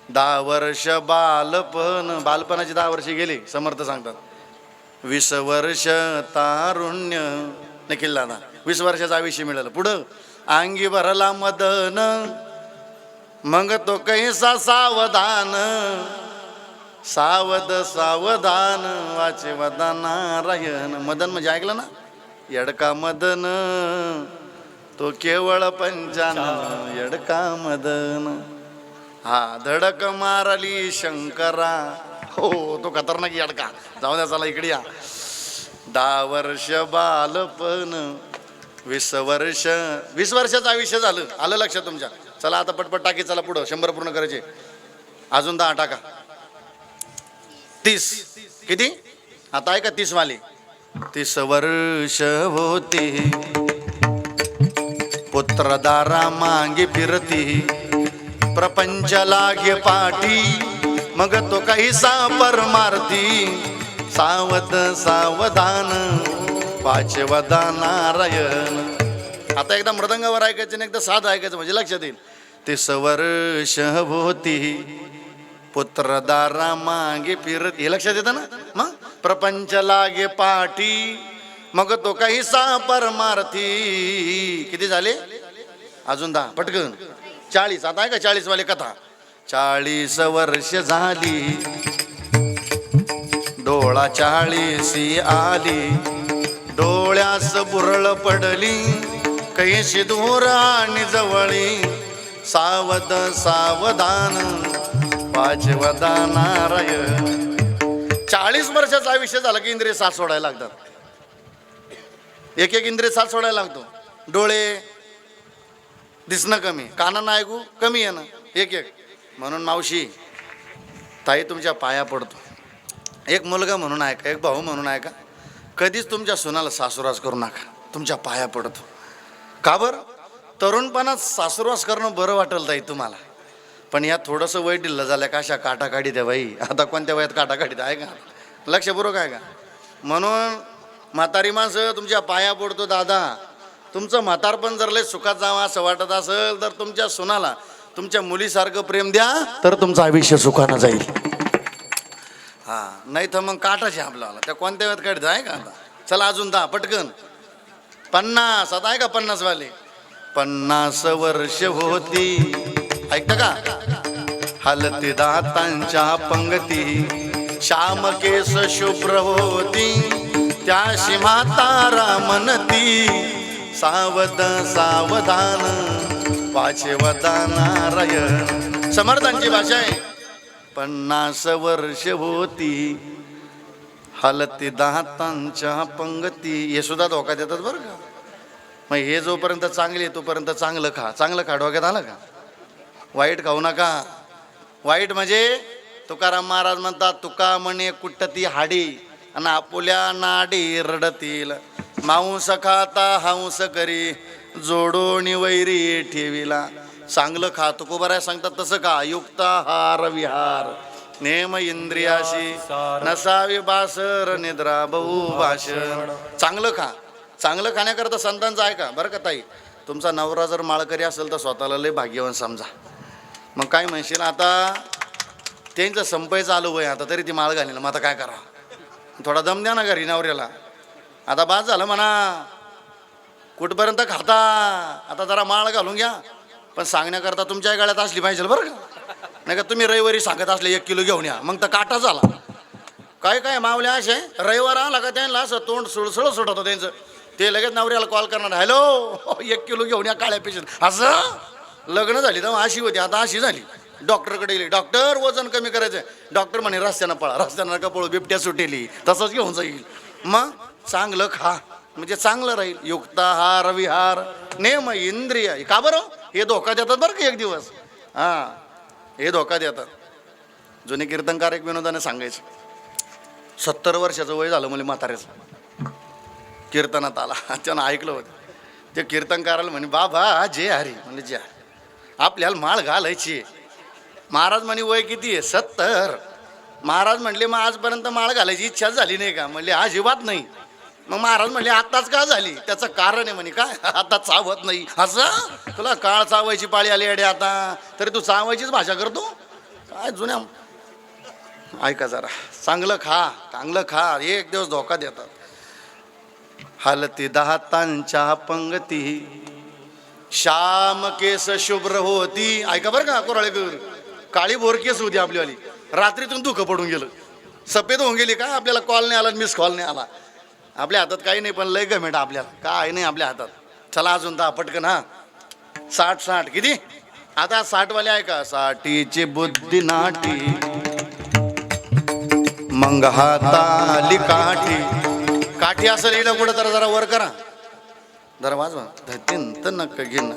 10 वर्ष बालपणाची 10 वर्षे गेली समर्थ सांगतात. 20 वर्ष तारुण्य निखिल दादा 20 वर्षाचं आयुष्य मिळालं. पुढं अंगी भरला मदन मग तो कैसा सावधान सावध सावधान वाचवदा नारायण. मदन म्हणजे ऐकलं ना येडका मदन तो केवळ पंचानन येडका मदन. हा धडक मारली शंकरा हो तो खतरनाक येडका. जाऊ द्या चला इकडे या. 10 वर्ष बालपण 20 वर्ष 20 वर्षाचं आयुष्य झालं. आलं लक्षात तुमच्या. चला आता पटपट टाकी चला पुढं 100 पूर्ण करायचे. अजून 10 टाका. 30 किती आता आहे का 30 वाले. 30 वर्ष होती पुत्रदारा मागे फिरती प्रपंच लागे पाठी मग तो काही सापर मारती सावध सावधान वाचवदा नारायण. आता एकदा मृदंगावर ऐकायचं आणि एकदा साध ऐकायचं म्हणजे लक्षात येईल. 30 वर्ष होती पुत्रदारा मागे फिरत हे लक्षात येतं ना. मग प्रपंच लागे पाठी मग तो काही सापर मारती. किती झाले अजून 10 पटकन. 40 आता आहे का 40 वाले कथा. 40 वर्ष झाली डोळा 40 आली डोळ्यास बुरळ पडली कैशी दूर आणि जवळी सावध सावधान वाचवदा नारायण. 40 वर्षाचं आयुष्य झालं की इंद्रिय साथ सोडायला लागतात. एक इंद्रिय साथ सोडायला लागतो. डोळे दिसणं कमी कानानं ऐकू कमी आहे ना एक म्हणून मावशी ताई तुमच्या पाया पडतो. एक मुलगा म्हणून ऐका एक भाऊ म्हणून ऐका कधीच तुमच्या सुनाला सासुरास करू नका. तुमच्या पाया पडतो. का बरं तरुणपणात सासुरवास करणं बरं वाटेल ताई तुम्हाला. पण या थोडंसं वय ढिल्लं झालं का अशा काटाकाठी द्या बाई. आता कोणत्या वयात काटाकाठी आहे का लक्षपूर्वक आहे का. म्हणून म्हातारी माणसं तुमच्या पाया पडतो. दादा तुमचं म्हातारपण जर लय सुखात जावं असं वाटत असेल तर तुमच्या सुनाला तुमच्या मुलीसारखं प्रेम द्या तर तुमचं आयुष्य सुखानं जाईल. हा नाही तर मग काटाचे आपल्याला त्या कोणत्या वेळात काढत आहे का. आता चला अजून 10 पटकन. 50 आता आहे का 50 वाले. 50 वर्ष होती ऐकता का हलती दातांच्या पंगती श्याम केस शुभ्र होती त्याशी म्हातारा म्हणती सावध सावधान वाचवदा नारायण. समर्थांची भाषा आहे. 50 वर्ष होती हलती दातांच्या पंगती. हे सुद्धा धोका देतात बरं का. मग हे जोपर्यंत चांगली आहे तोपर्यंत चांगलं खा. चांगलं खा डोक्यात आलं का. वाईट खाऊ नका. वाईट म्हणजे तुकाराम महाराज म्हणतात तुका म्हणे कुटती हाडी आणि आपुल्या नाडी रडतील मांस खाता हंस करी जोडोनी वैरी ठेविला. चांगलं खा तुकोबराय सांगतात तसं का. युक्ताहार विहार नेम इंद्रियाशी नसावी बासर निद्रा बहु भाषण. चांगलं खा. चांगलं खाण्याकरता संतांचं ऐका बरं का ताई. तुमचा नवरा जर माळकरी असेल तर स्वतःला लय भाग्यवान समजा. मग काय म्हणशील आता त्यांचं संपय चालू वय आता तरी ती माळ घालील. मग आता काय करा. थोडा दम द्या ना घरी नवऱ्याला. आता बाद झालं म्हणा कुठपर्यंत खाता. आता जरा माळ घालून घ्या. पण सांगण्याकरता तुमच्या गळ्यात असली पाहिजे बरं का. नाही का तुम्ही रविवारी सांगत असले 1 किलो घेऊन या मग तर काटा झाला. काय काय मावल्या असे रविवार आला का त्यांना असं तोंड सुळसुळ सुटत होतं त्यांचं. ते लगेच नवऱ्याला कॉल करणार हॅलो 1 किलो घेऊन या काळ्या पेशंट. असं लग्न झाली तेव्हा अशी होती आता अशी झाली. डॉक्टरकडे गेली. डॉक्टर वजन कमी करायचं. डॉक्टर म्हणे रस्त्यानं पळा. रस्त्यानं नका पळू बिबट्या सुटेली तसंच घेऊन जाईल. मग चांगलं खा म्हणजे चांगलं राहील. युक्ताहार विहार नेम इंद्रिय. का बरं हे धोका देतात बरं का एक दिवस. हां हे धोका देतात. जुने कीर्तनकार एक विनोदाने सांगायचे, 70 वर्षाचं वय झालं म्हणजे म्हाताऱ्याचं, कीर्तनात आला. त्यानं ऐकलं होतं. ते कीर्तनकाराला म्हणे, बाबा जे हरी. म्हणजे जे हरी, आपल्याला माळ घालायची. महाराज म्हणे वय किती आहे? 70. महाराज म्हणले मग आजपर्यंत माळ घालायची इच्छा झाली नाही का? म्हणले अजिबात नाही. मग महाराज म्हणले आत्ताच का झाली? त्याचं कारण आहे म्हणे, काय आता चावत नाही. असं तुला काळ चावायची पाळी आली अडे आता, तरी तू चावायचीच भाषा करतो काय? जुन्या ऐका जरा, चांगलं खा, चांगलं खा. एक दिवस धोका देतात. हालती दातांच्या पंगती, श्याम केस शुभ्र होती. ऐका बरं का कोराळेकर, काळी बोर केस होती आपलीवाली, रात्रीतून दुःख पडून गेलं, सफेद होऊन गेली. काय आपल्याला कॉल नाही आला, मिस कॉल नाही आला. आपल्या हातात काही नाही, पण लय गमेट आपल्याला काय नाही आपल्या हातात. चला अजून 10 पटकन. हा 60 किती? आता 60 वाले आहे का? साठीची बुद्धी नाटी, मग हाताली काठी. काठी असेल येणं कुठं तर जरा वर करा, जरा वाजवा. तर नक्क घेणं.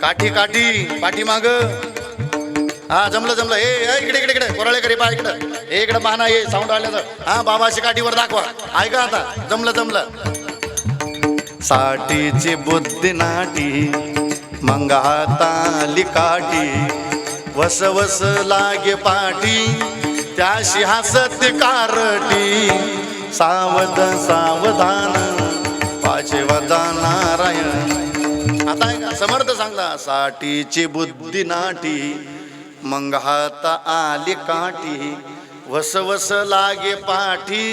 काठी काठी पाठी माग. हा जमलं जमलं. हे इकडे इकडे इकडे कोराळे करी पा इकडं. हे इकडं पाहना, हे साऊंड आल्याचं. हा बाबाशी काठीवर दाखवा. ऐका आता, जमलं जमलं. साठीची बुद्धी नाटी, मग हाताली काठी, वस वस लागे पाठी, त्याशी हसत कारटी. सावध सावधान पाचे वदा नारायण. आता ऐका, समर्थ सांगता, साठीची बुद्धी नाटी, मग हात आली काठी, वस वस लागे पाठी,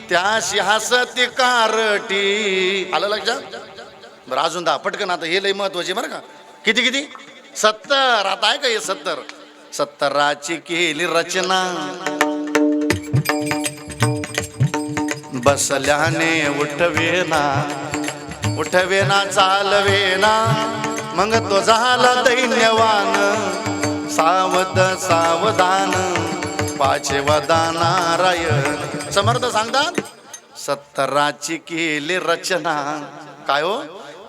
त्याशी हसत कारटी. आलं लक्षात? बरं अजून 10 पटकन. आता हे लय महत्वाचे बरं का. किती किती? 70. आता आहे का हे 70? 70ची केली रचना, बसल्याने उठवेना, उठवेना चालवेना, मग तो झाला दैन्यवान. सावध सावधान पाचे वदा नारायण. समर्थ सांगतात 70ची केली रचना. काय हो?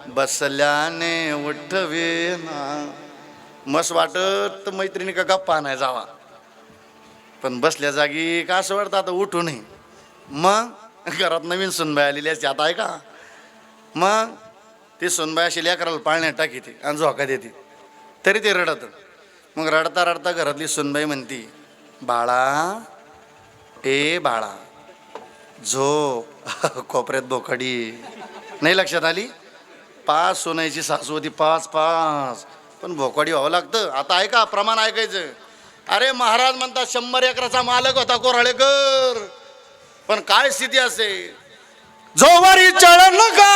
बसल्याने उठवेना. मस्त वाटत मैत्रिणी का गप्पा नाही जावा, पण बसल्या जागी का असं वाटतं आता उठू नये. मग घरात नवीन सुनबाई आलेली असते. आता आहे का? मग ती सुनबाई अशी लेकराला पाळण्यात टाकीते आणि झोका देते, तरी ते रडत. मग रडता रडता घरातली सुनबाई म्हणती, बाळा ए बाळा झोप. कोपऱ्यात बोकडी. नाही लक्षात आली? 5 सोनायची सासू होती, 5 पण भोकाडी व्हावं लागतं. आता ऐका, प्रमाण ऐकायचं. अरे महाराज म्हणतात 100 एकराचा मालक होता कोराळेकर, पण काय स्थिती असे, जोवरी चळण का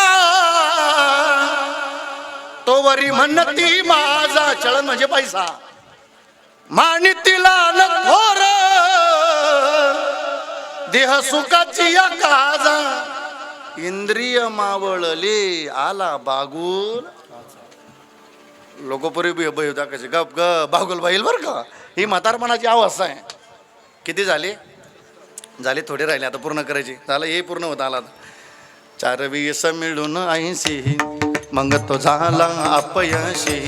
तोवरी म्हणती माझा. चळण म्हणजे पैसा. मानितीला थोर देह सुखाची या काजा, इंद्रिय मावळले आला बागुल. लोकपुरी होता कसे गप ग बागुल बाईल बरं का. ही म्हातारपणाची अवस्था आहे. किती झाले? थोडे राहिले, आता पूर्ण करायची. झालं हे पूर्ण होत आला. 4 मिळून 80, मग तो झाला अपयशी.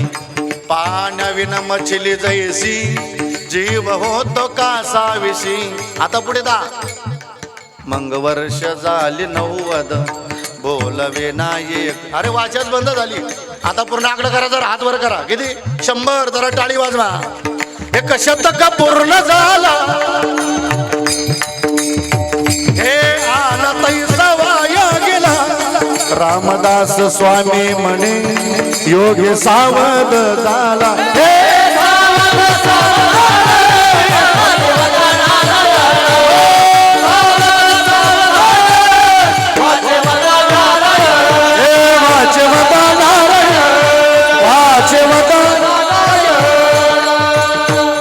पाण्याविन मछली जैसी, जीव होतो कासाविशी. आता पुढे दा. मग वर्ष झाली 90, बोलवे नायक. अरे वाचच बंद झाली. आता पूर्ण आकडं करा, जरा हात वर करा. किती? 100. जरा टाळी वाजवा. एक शब्द का पूर्ण झाला, हे आला तैसा वाया गेला. रामदास स्वामी म्हणे योगी सावध झाला.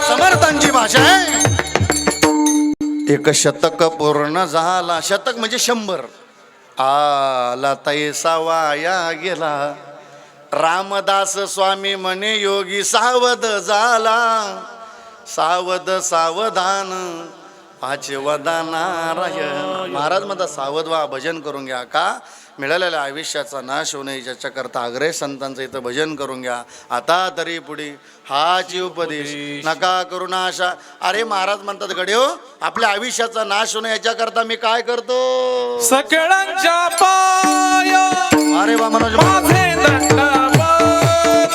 समर्थांची भाषा आहे. 1 शतक पूर्ण झाला. शतक म्हणजे 100. आला तैसा वाया गेला. रामदास स्वामी म्हणे योगी सावध झाला. सावध सावधान पाचे वदा नारायण. महाराज म्हणतात सावध व्हा, भजन करून घ्या. का? मिळालेल्या आयुष्याचा नाश होऊ नये ज्याच्याकरता आग्रह संतांचं इथं भजन करून घ्या. आता तरी पुढे हाची उपदेश नका करू नाशा. अरे महाराज म्हणतात गड्यो आपल्या आयुष्याचा नाश होऊ नये याच्याकरता मी काय करतो. सकळांच्या पाय अरे वा मनोज माझे दंडवत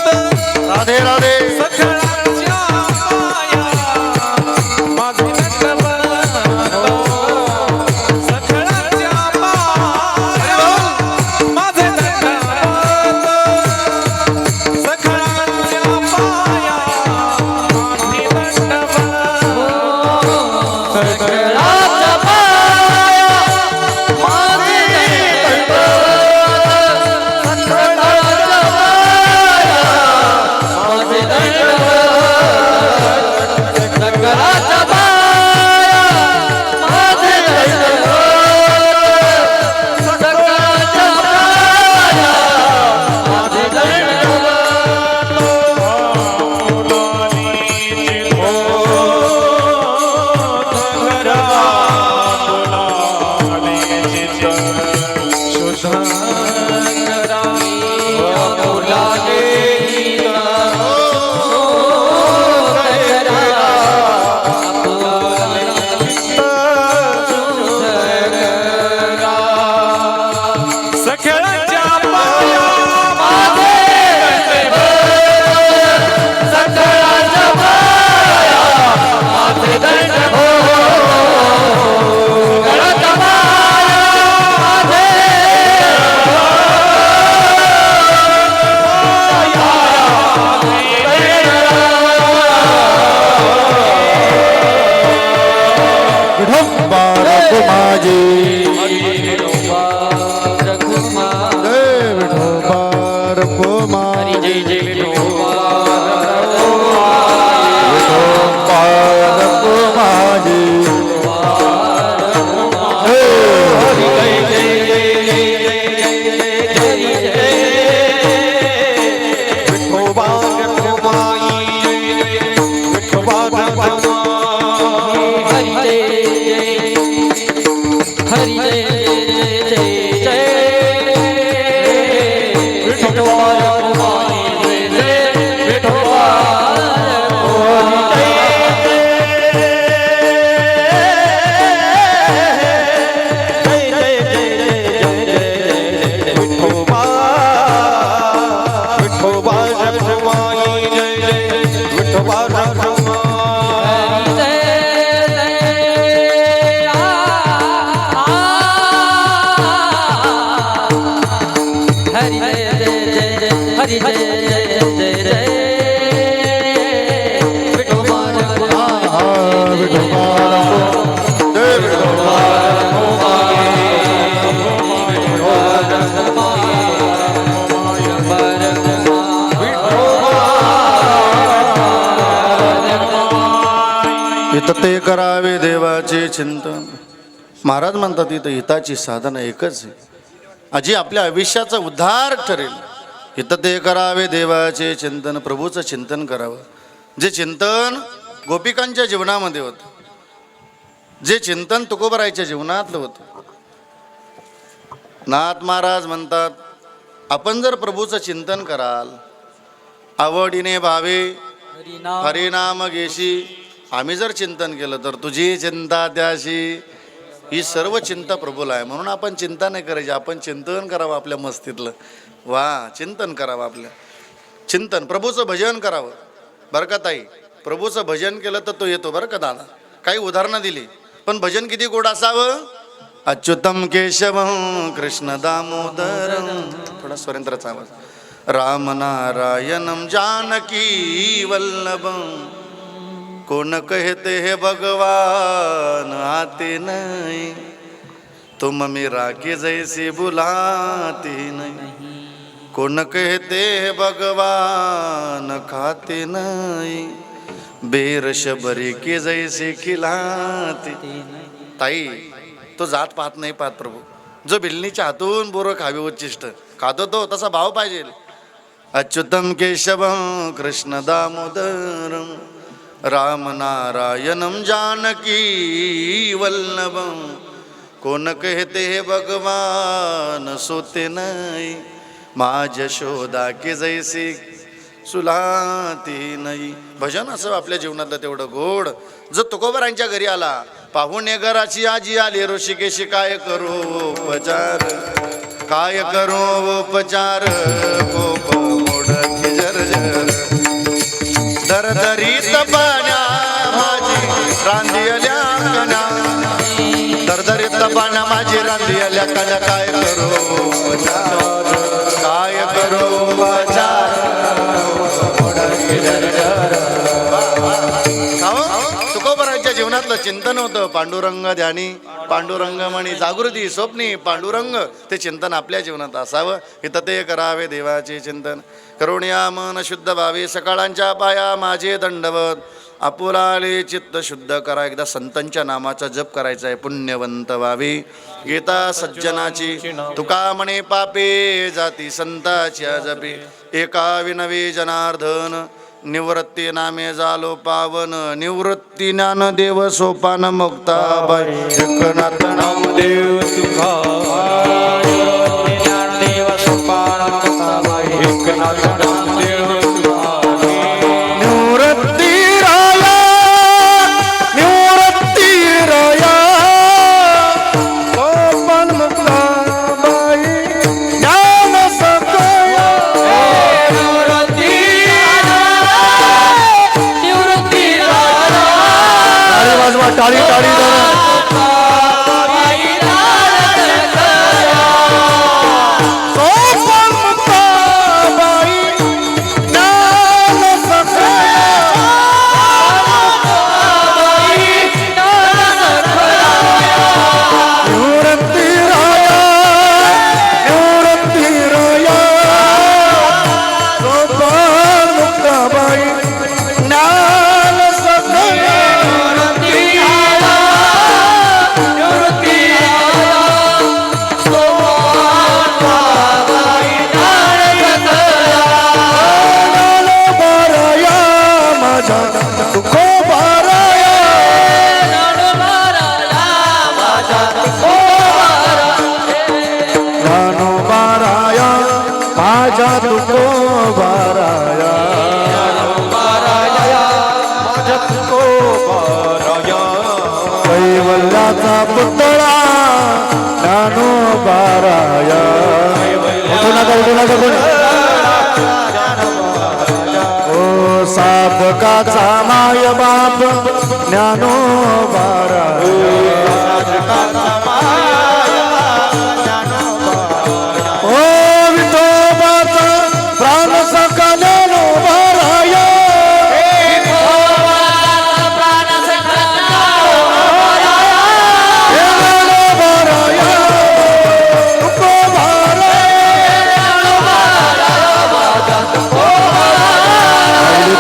राधे राधे. सकळांच्या पाया माझे दंडवत सकळांच्या पाया माझे दंडवत सकळांच्या पाया माझे दंडवत सकळांच्या पाया माझे इथं ते करावे देवाचे चिंतन. महाराज म्हणतात इथं हिताची साधना एकच आहे, आजी आपल्या आयुष्याचा उद्धार ठरेल. इथं ते करावे देवाचे चिंतन, प्रभूचं चिंतन करावं. जे चिंतन गोपिकांच्या जीवनामध्ये होतं, जे चिंतन तुकोबरायच्या जीवनातलं होतं. नाथ महाराज म्हणतात आपण जर प्रभूचं चिंतन कराल, आवडीने भावे हरिनाम घेशी. आम्ही जर चिंतन केलं तर तुझी चिंता त्याशी. ही सर्व चिंता प्रभूला आहे, म्हणून आपण चिंता नाही करायची, आपण चिंतन करावं आपल्या मस्तीतलं. वा चिंतन करावं, आपलं चिंतन प्रभूचं भजन करावं. बरं का ताई, प्रभूचं भजन केलं तर तो येतो. बरं का दादा, काही उदाहरणं दिली, पण भजन किती गोड असावं. अच्युतम केशवम कृष्ण दामोदरम, थोडा स्वरेंद्राचा आवाज. राम नारायणम जानकी वल्लभम, कोण कहते हे भगवान आते नहीं, तुम मेरा के जैसे बुलाते नहीं. कोण कहते हे भगवान खाते नहीं, बेर शबरी के जैसे खिलाते. ताई तो जात पाहत नाही पाहत प्रभू, जो बिलनीच्या हातून बोरं खावे उच्चिष्ट खातो तो तसा भाव पाहिजे. अच्युतम केशवम कृष्ण दामोदरम, राम नारायणम जानकी वल्लभम, कोण कहते हे भगवान सोते नाही, माझ शोधा की जैसी सुलाती नाही. भजन असं आपल्या जीवनातलं तेवढं गोड. जो तुकोबरांच्या घरी आला, पाहुणे घराची आजी आली ऋषिकेशी, काय करू उपचार, काय करू उपचार, कोप मोडकी जर्जर, दरदरीत पाण्या माझी रांधी आल्या कण्या, दरदरीत पाण्या माझी रांधी आल्या कण्या, काय करू उपचार, काय करू उपचार, तुकोबराच्या जीवनातलं चिंतन होतं पांडुरंग ध्यानी, पांडुरंग म्हणी जागृती स्वप्नी पांडुरंग. ते चिंतन आपल्या जीवनात असावं. इथं ते करावे देवाचे चिंतन. करुणिया मन शुद्ध व्हावे, सकाळांच्या पाया माझे दंडवत, आपुलाले चित्त शुद्ध करा. एकदा संतांच्या नामाचा जप करायचा आहे, पुण्यवंत व्हावे. गीता सज्जनाची तुका म्हणे, पापे जाती संताच्या जपे, एका विनवे जनार्दन, निवृत्ती नामे झालो पावन, निवृत्ती ज्ञान देव सोपान मुक्ताबाई, एकनाथ नामदेव तुका, ज्ञानदेव सोपान मुक्ताबाई, एकनाथ नामदेव तुका, निवृत्ती राया, निवृत्ती राया, सोपान मुक्ताबाई, ज्ञान सखया, टाळी टाळी कैवल्याचा पुतळा ज्ञानो बाराया. ओ साधकाचा माय बाप ज्ञानो बाराया, ओ विठोबाचा प्राण सखा ज्ञानो बाराया,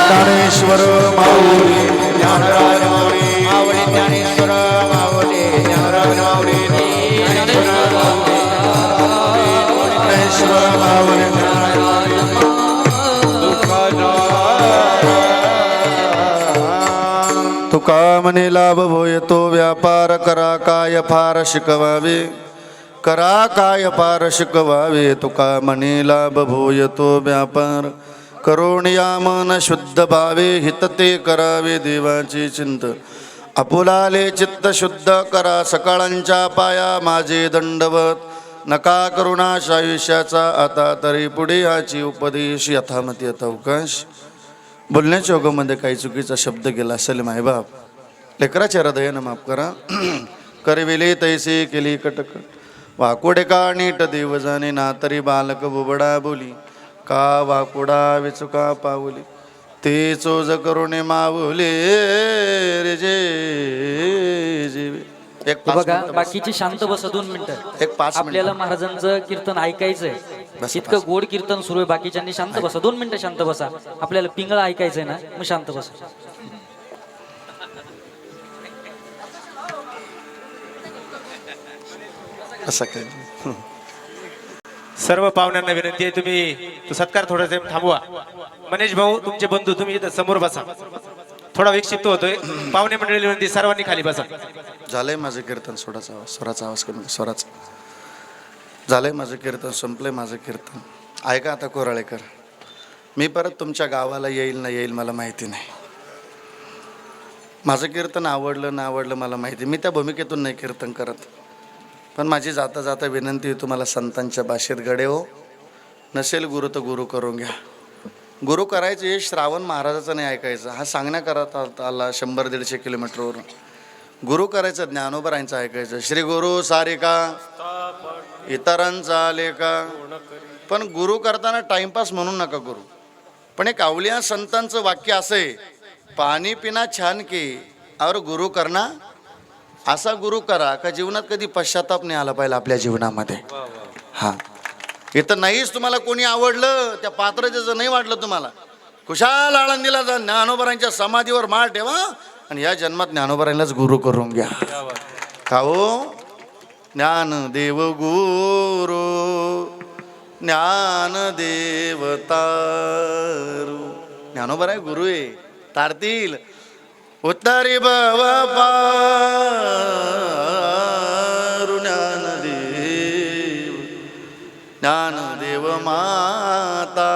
ज्ञानेश्वर माऊली ज्ञानराज माऊली, ज्ञानेश्वर माऊली ज्ञानराज माऊली, ज्ञानेश्वर माऊली. तुका म्हणे लाभ होय तो व्यापार, करा काय फार शिकवावे, करा काय फार शिकवावे. तुका म्हणे लाभ होय तो व्यापार, करुणिया मन शुद्ध भावे, हित ते करावे देवाचे चिंत, आपुलाले चित्त शुद्ध करा. सकाळांच्या पाया माझे दंडवत, नका करुणाश आयुष्याचा आता तरी पुढे याची उपदेश. यथामती यथावकाश. बोलण्याच्या योगामध्ये काही चुकीचा शब्द गेला असेल मायबाप, लेकराच्या हृदयानं माफ करा. करविले तैसे केली कटकट, वाकोडे का नीट देव जाणे ना, तरी बालक बुबडा बोली, का वाकुडा विचुका पावली, ते चोज करुणे मावले रे जे जीवे. एक बघा बाकीची शांत बसा 2 मिनिटं. एक 5 आपल्याला महाराजांचं कीर्तन ऐकायचंय. इतकं गोड कीर्तन सुरू आहे, बाकीच्यांनी शांत बसा. 2 मिनिटं शांत बसा. आपल्याला पिंगळा ऐकायचंय ना, मग शांत बसा. असं काय. सर्व पाहुण्यांना विनंती आहे, तुम्ही तो सत्कार थोडासा थांबवा. मनीष भाऊ, तुमचे बंधू तुम्ही इथं समोर बसा. थोडा विक्षिप्त होतोय. पाहुणे मंडळी विनंती, सर्वांनी खाली बसा. झालंय माझं कीर्तन. सोडाचा आवाज, स्वराचा आवाज कमी कर, स्वराचा. झालंय माझं कीर्तन, संपलंय माझं कीर्तन. ऐका आता कोराळेकर, मी परत तुमच्या गावाला येईल ना येईल मला माहिती नाही. माझं कीर्तन आवडलं ना आवडलं मला माहिती, मी त्या भूमिकेतून नाही कीर्तन करत. पण माझी जाता जाता विनंती आहे तुम्हाला संतांच्या भाषेत, गडे हो, नसेल गुरु तर गुरु करून घ्या. गुरु करायचं हे श्रावण महाराजाचं नाही ऐकायचं, हा सांगण्या करत आला 100-150 किलोमीटरवरून. गुरु करायचं ज्ञानोबरायांचं ऐकायचं. श्री गुरु सारिका इतरांचा लेखा. पण गुरु करताना टाइमपास म्हणून नका गुरु. पण एक अवलिया संतांचं वाक्य असं आहे, पाणी पिना छान की और गुरु करना. असा गुरु करा का जीवनात कधी पश्चाताप नाही आला पाहिजे आपल्या जीवनामध्ये. हां, इथं नाहीच तुम्हाला कोणी आवडलं, त्या पात्रतेचं नाही वाटलं तुम्हाला, खुशाल आळंदीला जा, ज्ञानोबरांच्या समाधीवर माळ ठेवा आणि या जन्मात ज्ञानोबरांनाच गुरु करून घ्या. का हो, ज्ञानदेव गुरु ज्ञानदेव तारू. ज्ञानोबा आहे गुरु आहे, तारतील उत्तरी भव पारू. ज्ञानदेव ज्ञानदेव माता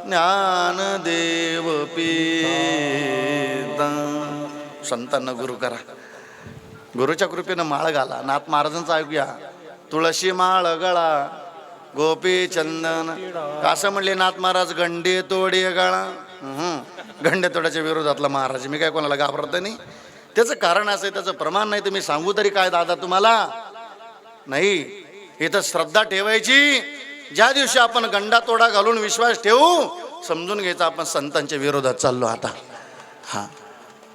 ज्ञानदेव पिता. संतांना गुरु करा, गुरुच्या कृपेनं माळ घाला. नाथ महाराजांचं ऐकूया, तुळशी माळ गळा गोपी चंदन. असं म्हणले नाथ महाराज, गंडे तोडे गळा. गंडे तोड्याच्या विरोधातला महाराज. मी काय कोणाला घाबरत नाही. त्याचं कारण असं आहे, त्याचं प्रमाण नाही तर मी सांगू तरी काय दादा तुम्हाला. नाही, इथं श्रद्धा ठेवायची. ज्या दिवशी आपण गंडा तोडा घालून विश्वास ठेवू, समजून घ्यायचा आपण संतांच्या विरोधात चाललो आता. हां,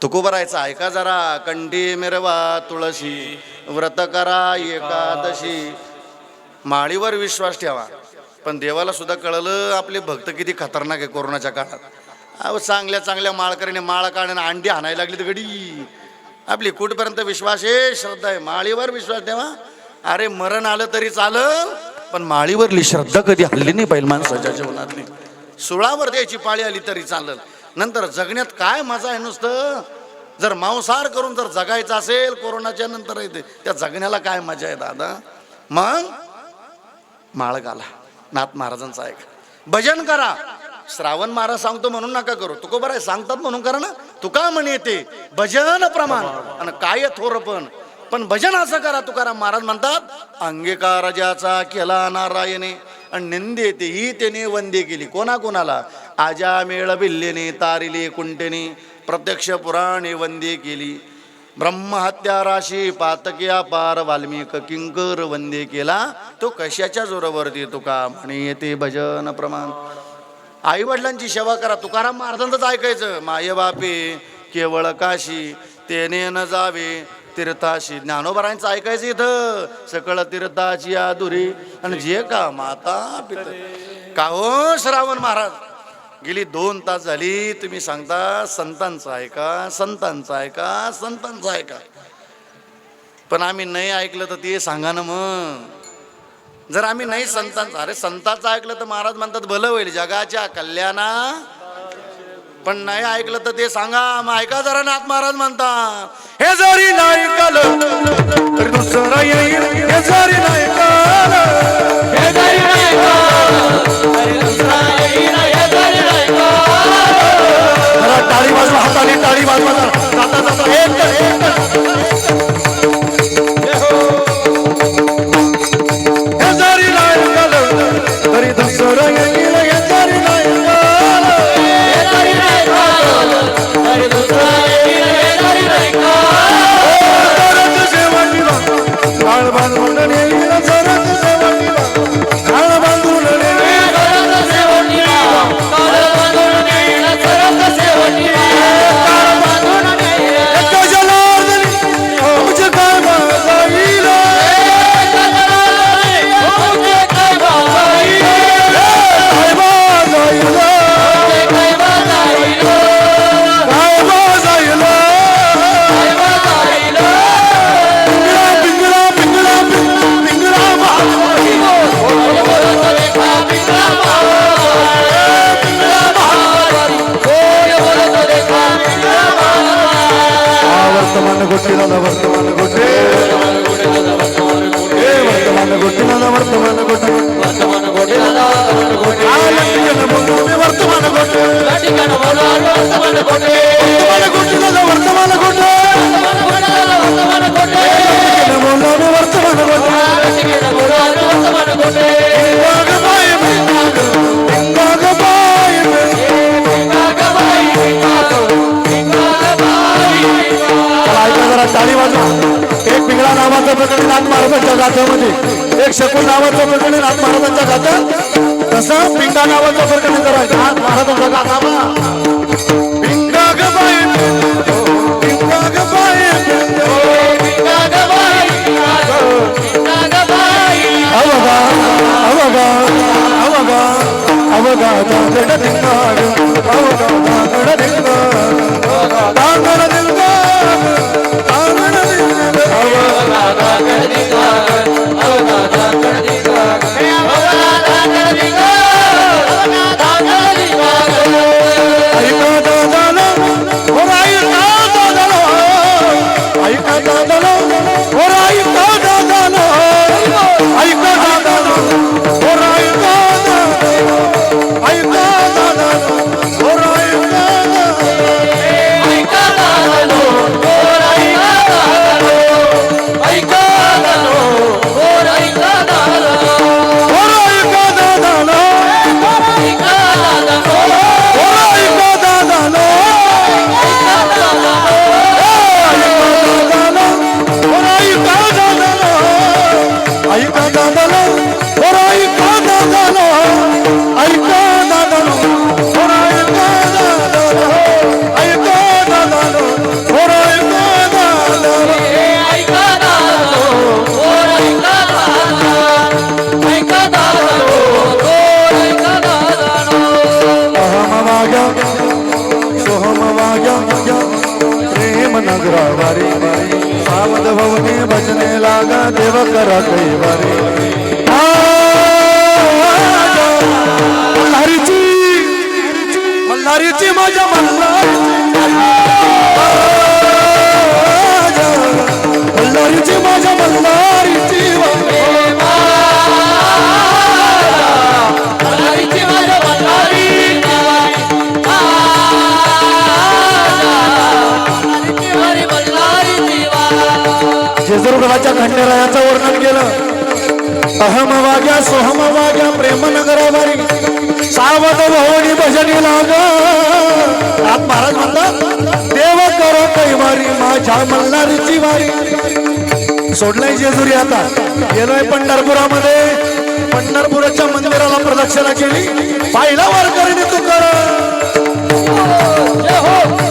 तुकोबरायचं ऐका जरा. कंठी मिरवा तुळशी व्रत करा एकादशी. माळीवर विश्वास ठेवा. पण देवाला सुद्धा कळलं आपले भक्त किती खतरनाक आहे कोरोनाच्या काळात. अहो, चांगल्या चांगल्या माळकरीने माळ काढणं अंडी हाणायला लागली तर गडी. आपली कुठपर्यंत विश्वास आहे, श्रद्धा आहे. माळीवर विश्वास ठेवा. अरे मरण आलं तरी चालं, पण माळीवरली श्रद्धा कधी हल्ली नाही पाहिजे माणसाच्या जीवनातली. सुळावर द्यायची पाळी आली तरी चालेल. नंतर जगण्यात काय मजा आहे. नुसतं जर मांसाहार करून जर जगायचं असेल कोरोनाच्या नंतर येते, त्या जगण्याला काय मजा आहे दादा. मग माळ घाला, नाथ महाराजांचं ऐका, भजन करा. श्रावण महाराज सांगतो म्हणून नका करू, तुकोबराय सांगतात म्हणून करा ना. तुका म्हणे ते भजन प्रमाण आणि काय थोरपण. पण भजन असं करा. तुकाराम महाराज म्हणतात, अंगीकार ज्याचा केला नारायणे आणि निंदे तेही त्याने वंदे केली. कोणाकोणाला? आजा मेळ बिल्लेने तारिले कुंटेने प्रत्यक्ष पुराणे वंदे केली. ब्रह्महत्या राशी पातक्या पार वाल्मिक किंकर वंदे केला. तो कशाच्या जोरावरती तुका म्हणे येते भजन प्रमाण. आई वडिलांची सेवा करा. तुकाराम महाराजांचंच ऐकायचं, माये बापे केवळ काशी तेने न जावे तीर्थाशी. ज्ञानोबरांचं ऐकायचं इथं, सकळ तीर्थाची आदुरी आणि जे का माता पिता. का हो श्रावण महाराज, गेली 2 तास झाली तुम्ही सांगता संतांचं ऐका, संतांचं ऐका, संतांचं ऐका. पण आम्ही नाही ऐकलं तर ते सांगा ना. मग जर आम्ही नाही संतांचं, अरे संतांचं ऐकलं तर महाराज म्हणतात भलं होईल जगाच्या कल्याणा. पण नाही ऐकलं तर ते सांगा. मग ऐका जरा, नाथ महाराज म्हणतात, हे जरी नाही ऐकलं तर दुसरं येईल. हे जरी नाही ऐकलं, हे जरी नाही ऐकलं तरी दुसरं येईल. हे जरी नाही ऐकलं, टाळी वाजवा, हाताने टाळी वाजवा जाता जाता. एक हे जरी नाही ऐकलं तरी दुसरं येईल. हे जरी नाही बांधून टाळी वाजवा. एक पिंगळा नावाचं प्रकरण नाथ महाराजांच्या गाथ्यामध्ये, एक शकून नावाचं प्रकरण नाथ महाराजांच्या गाथ्यात, तसं पिंगा नावाचं प्रकरण जरा नाथ महाराजांच्या गाथामा. पिंगा ग बाई, पिंगा ग बाई, अवगा अवगा अवगा अवगा दांगड दिंगाड, अवगा दांगड दिंगाड, दांगड दिंगाड. सावध भवनी भजने लागा देव करा कैवारी. मल्हारीची मल्हारीची माझ्या मल्हारीची माझ्या मल्हारीची जेजुरगडाच्या खंडेरायाचं वर्णन केलं. अहम वाग्या सोहम वाग्या प्रेम नगरावारी सावध भवनी भजनी लाग. नाथ महाराज म्हणतात देव करो कैवारी माझ्या मल्हारीची वारी. सोडलंय जेजुरी, आता गेलोय पंढरपुरामध्ये. पंढरपुराच्या मंदिराला प्रदक्षिणा केली, पाहिला वारकरीने तू कर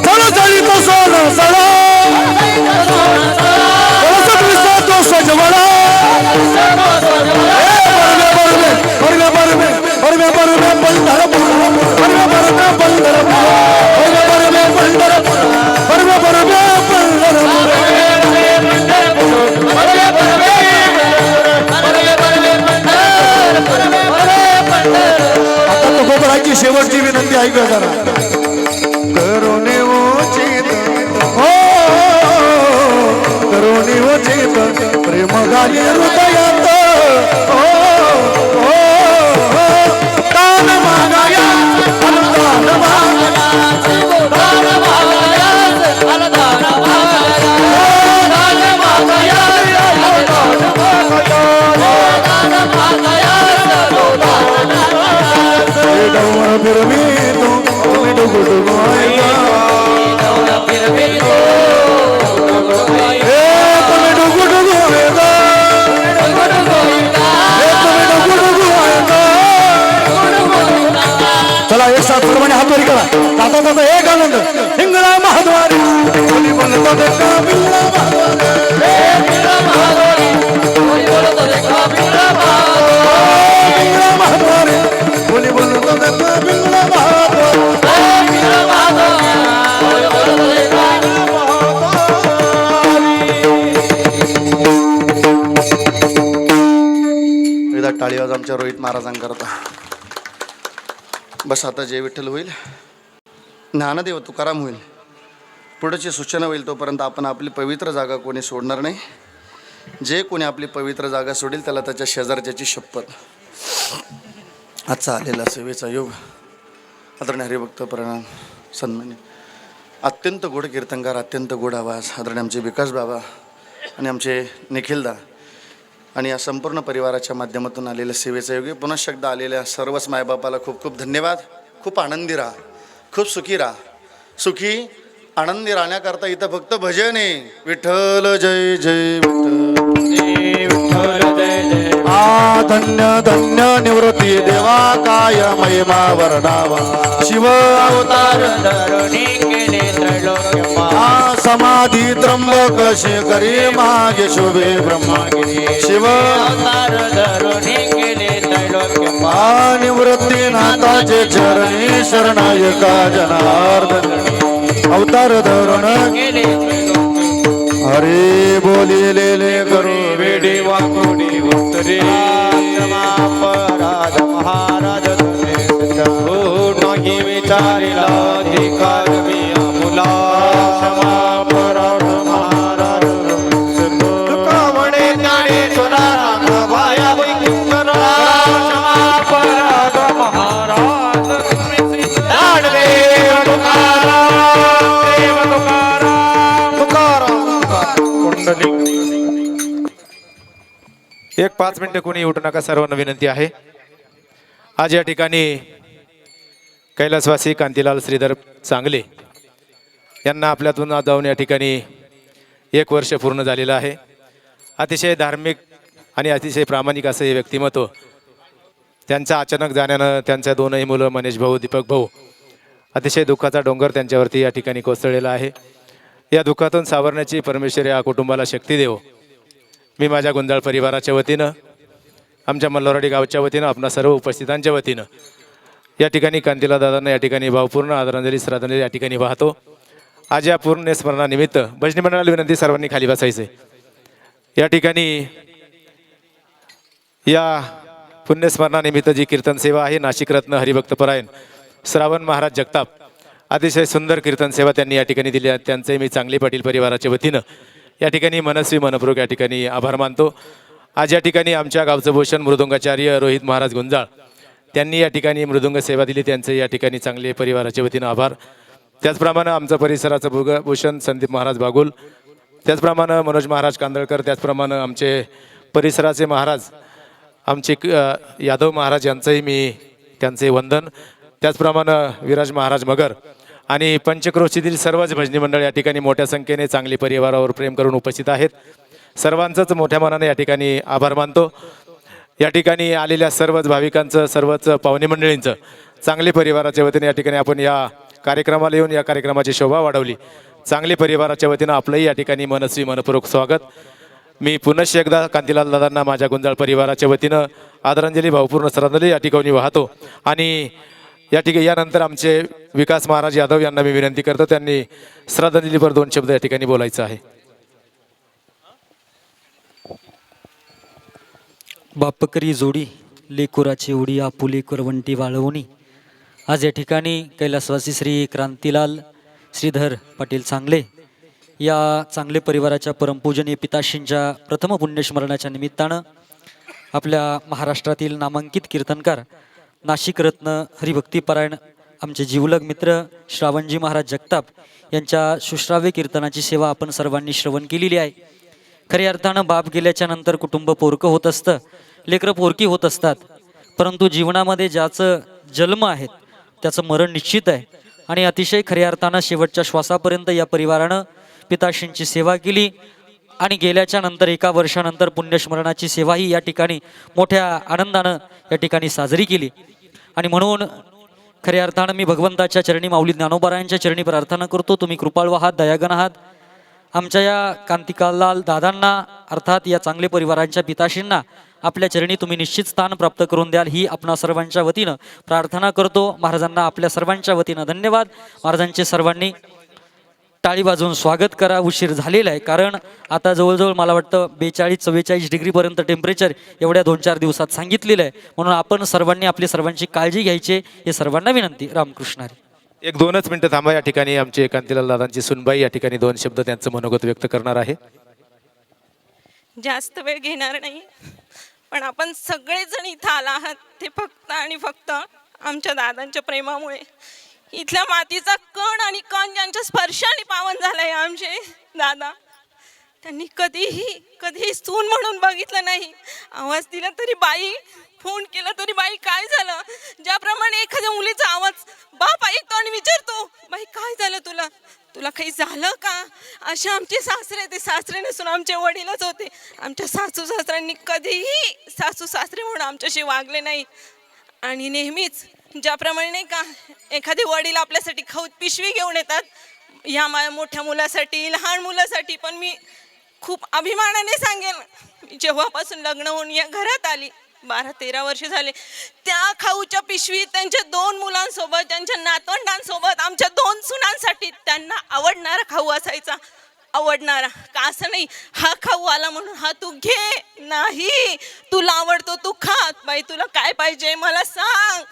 चलो चली तो सोन सळा सजवला. बरमे बरमे बरमे बरमे पंढरपूर, बरमे बरमे पंढरपूर, बरमे बरमे पंढरपूर, बरमे बरमे पंढरपूर. आता तुकोबराची शेवटची विनंती ऐकूया जरा. करोने ओचित हो, करोने ओचित प्रेम गाली हृदयात. दान मागाया दान मागाया दान मागाया दान मागाया फिरवी तो डुगुडुगु आएगा. चला एक साथ सर्वांनी हात वरी करा. जाता जाता एक आनंद हिंगळा महाद्वारी कोणी बोलतो देखा बिल्ला महाद्वारी, हिंगळा महाद्वारी कोणी बोलतो देखा बिल्ला एकदा टाळी वाज आमच्या रोहित महाराजांकरता. बस आता जय विठ्ठल होईल, ज्ञानदेव तुकाराम होईल, पुढची सूचना होईल. तोपर्यंत आपण आपली पवित्र जागा कोणी सोडणार नाही. जे कोणी आपली पवित्र जागा सोडेल त्याला त्याच्या शेजारच्याची शपथ. आजचा आलेला सेवेचा योग आदरणीय हरिभक्त प्रणाम. सन्मान्य अत्यंत गोड कीर्तनकार, अत्यंत गोड आवाज आदरणीय आमचे विकास बाबा आणि आमचे निखिलदा आणि या संपूर्ण परिवाराच्या माध्यमातून आलेल्या सेवेचा योग्य पुनश्च एकदा आलेल्या सर्वच मायबापाला खूप खूप धन्यवाद. खूप आनंदी राहा, खूप सुखी राहा. सुखी आनंदी राहण्याकरता इथं फक्त भजन आहे. विठ्ठल जय जय विठ्ठल. धन्य धन्य निवृत्ती देवा काय महिमा वर्णावा. शिव अवतार धरुणी केले त्रैलोक्य समाधी त्र्यंबक शेखरी मागे शोभे ब्रह्मागिरी. शिव अवतार धरुणी केले त्रैलोक्य निवृत्ती नाथाचे चरणी शरणायका जनार्दन अवतार धरण केले हरे बोलिलेले करू वेडी वाकुडी उत्तरे अपराध महाराज तुझे हो नाही विचारिला अधिकार मी आमुला अपराध महाराज तुका म्हणे ज्ञाने सुरा भाया वैकुंठरा अपराध महाराज दानदेव तुकाराम देव तुकाराम एक 5 मिनिटं कोणी उठू नका, सर्वांना विनंती आहे. आज या ठिकाणी कैलासवासी कांतीलाल श्रीधर चांगले यांना आपल्यातून जाऊन या ठिकाणी 1 वर्ष पूर्ण झालेलं आहे. अतिशय धार्मिक आणि अतिशय प्रामाणिक असं हे व्यक्तिमत्व. त्यांचं अचानक जाण्यानं त्यांच्या 2ही मुलं मनीष भाऊ, दीपक भाऊ, अतिशय दुःखाचा डोंगर त्यांच्यावरती या ठिकाणी कोसळलेला आहे. या दुःखातून सावरण्याची परमेश्वर या कुटुंबाला शक्ती देव. मी माझ्या गुंजाळ परिवाराच्या वतीनं, आमच्या मल्हारवाडी गावच्या वतीनं, आपणा सर्व उपस्थितांच्या वतीनं या ठिकाणी कांतीलाल दादांना या ठिकाणी भावपूर्ण आदरांजली श्रद्धांजली या ठिकाणी वाहतो. आज या पूर्ण स्मरणानिमित्त भजनी मंडळाला विनंती, सर्वांनी खाली बसायचे. या ठिकाणी या पुण्यस्मरणानिमित्त जी कीर्तन सेवा आहे, नाशिक रत्न हरिभक्तपरायण श्रावण महाराज जगताप, अतिशय सुंदर कीर्तन सेवा त्यांनी या ठिकाणी दिली. त्यांचे मी चांगली पाटील परिवाराच्या वतीनं या ठिकाणी मनस्वी मनपूर्वक या ठिकाणी आभार मानतो. आज या ठिकाणी आमच्या गावचं भूषण मृदुंगाचार्य रोहित महाराज गुंजाळ त्यांनी या ठिकाणी मृदुंग सेवा दिली. त्यांचे या ठिकाणी चांगले परिवाराच्या वतीनं आभार. त्याचप्रमाणे आमचं परिसराचं भूषण संदीप महाराज बागुल, त्याचप्रमाणे मनोज महाराज कांदळकर, त्याचप्रमाणे आमचे परिसराचे महाराज आमचे यादव महाराज यांचंही मी त्यांचे वंदन. त्याचप्रमाणे विराज महाराज मगर आणि पंचक्रोशीतील सर्वच भजनी मंडळ या ठिकाणी मोठ्या संख्येने चांगली परिवारावर प्रेम करून उपस्थित आहेत. सर्वांचंच मोठ्या मनाने या ठिकाणी आभार मानतो. या ठिकाणी आलेल्या सर्वच भाविकांचं, सर्वच पाहुणे मंडळींचं चांगली परिवाराच्या वतीने या ठिकाणी आपण या कार्यक्रमाला येऊन या कार्यक्रमाची शोभा वाढवली. चांगली परिवाराच्या वतीनं आपलंही या ठिकाणी मनस्वी मनपूर्वक स्वागत. मी पुनश्च एकदा कांतीलाल दादांना माझ्या गुंजाळ परिवाराच्या वतीनं आदरांजली, भावपूर्ण श्रद्धांजली या ठिकाणी वाहतो. आणि या ठिकाणी यानंतर आमचे विकास महाराज यादव यांना मी विनंती करतो, त्यांनी श्रद्धांजलीवर 2 शब्द या ठिकाणी बोलायचं आहे. बापकरी जोडी लेकुराची उडी आपुले करवंटी वाळवणी. आज या ठिकाणी कैलासवासी श्री क्रांतीलाल श्रीधर पाटील चांगले या चांगले परिवाराच्या परमपूजनीय पिताश्रींच्या प्रथम पुण्यस्मरणाच्या निमित्तानं आपल्या महाराष्ट्रातील नामांकित कीर्तनकार नाशिक रत्न हरिभक्तीपरायण आमचे जीवलग मित्र श्रावणजी महाराज जगताप यांच्या सुश्राव्य कीर्तनाची सेवा आपण सर्वांनी श्रवण केलेली आहे. खऱ्या अर्थानं बाप गेल्याच्या नंतर कुटुंब पोरकं होत असतं, लेकरं पोरकी होत असतात, परंतु जीवनामध्ये ज्याचं जन्म आहेत त्याचं मरण निश्चित आहे. आणि अतिशय खऱ्या अर्थानं शेवटच्या श्वासापर्यंत या परिवारानं पिताश्रींची सेवा केली आणि गेल्याच्या नंतर 1 वर्षानंतर पुण्यस्मरणाची सेवाही या ठिकाणी मोठ्या आनंदानं या ठिकाणी साजरी केली. आणि म्हणून खऱ्या अर्थानं मी भगवंताच्या चरणी, माऊली ज्ञानोबारायांच्या चरणी प्रार्थना करतो, तुम्ही कृपाळू आहात, दयागण आहात. आमच्या या कांतिलाल दादांना अर्थात या चांगले परिवारांच्या पिताश्रींना आपल्या चरणी तुम्ही निश्चित स्थान प्राप्त करून द्याल ही आपणा सर्वांच्या वतीनं प्रार्थना करतो. महाराजांना आपल्या सर्वांच्या वतीनं धन्यवाद. महाराजांचे सर्वांनी टाळी वाजवून स्वागत करा. उशीर झालेला आहे, कारण आता जवळजवळ मला वाटतं 42-44 डिग्रीपर्यंत टेम्परेचर एवढ्या 2-4 दिवसात सांगितलेलं आहे. म्हणून आपण सर्वांनी आपली सर्वांची काळजी घ्यायची हे सर्वांना विनंती. रामकृष्ण हरी. 1-2च मिनिटं थांबा. या ठिकाणी आमचे कांतीलाल दादांची सुनबाई या ठिकाणी 2 शब्द त्यांचं मनोगत व्यक्त करणार आहे. जास्त वेळ घेणार नाही, पण आपण सगळेजण इथं आला आहात ते फक्त आणि फक्त आमच्या दादांच्या प्रेमामुळे. इथल्या मातीचा कण आणि कण ज्यांच्या स्पर्शाने पावन झालाय आमचे दादा, त्यांनी कधीही सून म्हणून बघितलं नाही. आवाज दिला तरी बाई, फोन केला तरी बाई काय झालं. ज्याप्रमाणे एखाद्या मुलीचा आवाज बाप ऐकतो आणि विचारतो बाई काय झालं तुला, तुला काही झालं का, असे आमचे सासरे, ते सासरे नसून आमचे वडीलच होते. आमच्या सासू सासऱ्यांनी कधीही सासू सासरे म्हणून आमच्याशी वागले नाही. आणि नेहमीच ज्याप्रमाणे नाही का एखादे वडील आपल्यासाठी खाऊ पिशवी घेऊन येतात, ह्या मोठ्या मुलासाठी, लहान मुलासाठी, पण मी खूप अभिमानाने सांगेन, मी जेव्हापासून लग्न होऊन या घरात आली 12-13 वर्ष झाले, त्या खाऊच्या पिशवीत त्यांच्या 2 मुलांसोबत, त्यांच्या नातवंडांसोबत, आमच्या 2 सुनांसाठी त्यांना आवडणारा खाऊ असायचा. आवडणारा का असं नाही हा खाऊ आला म्हणून हा तू घे, नाही, तुला आवडतो तू खा. बाई तुला काय पाहिजे मला सांग.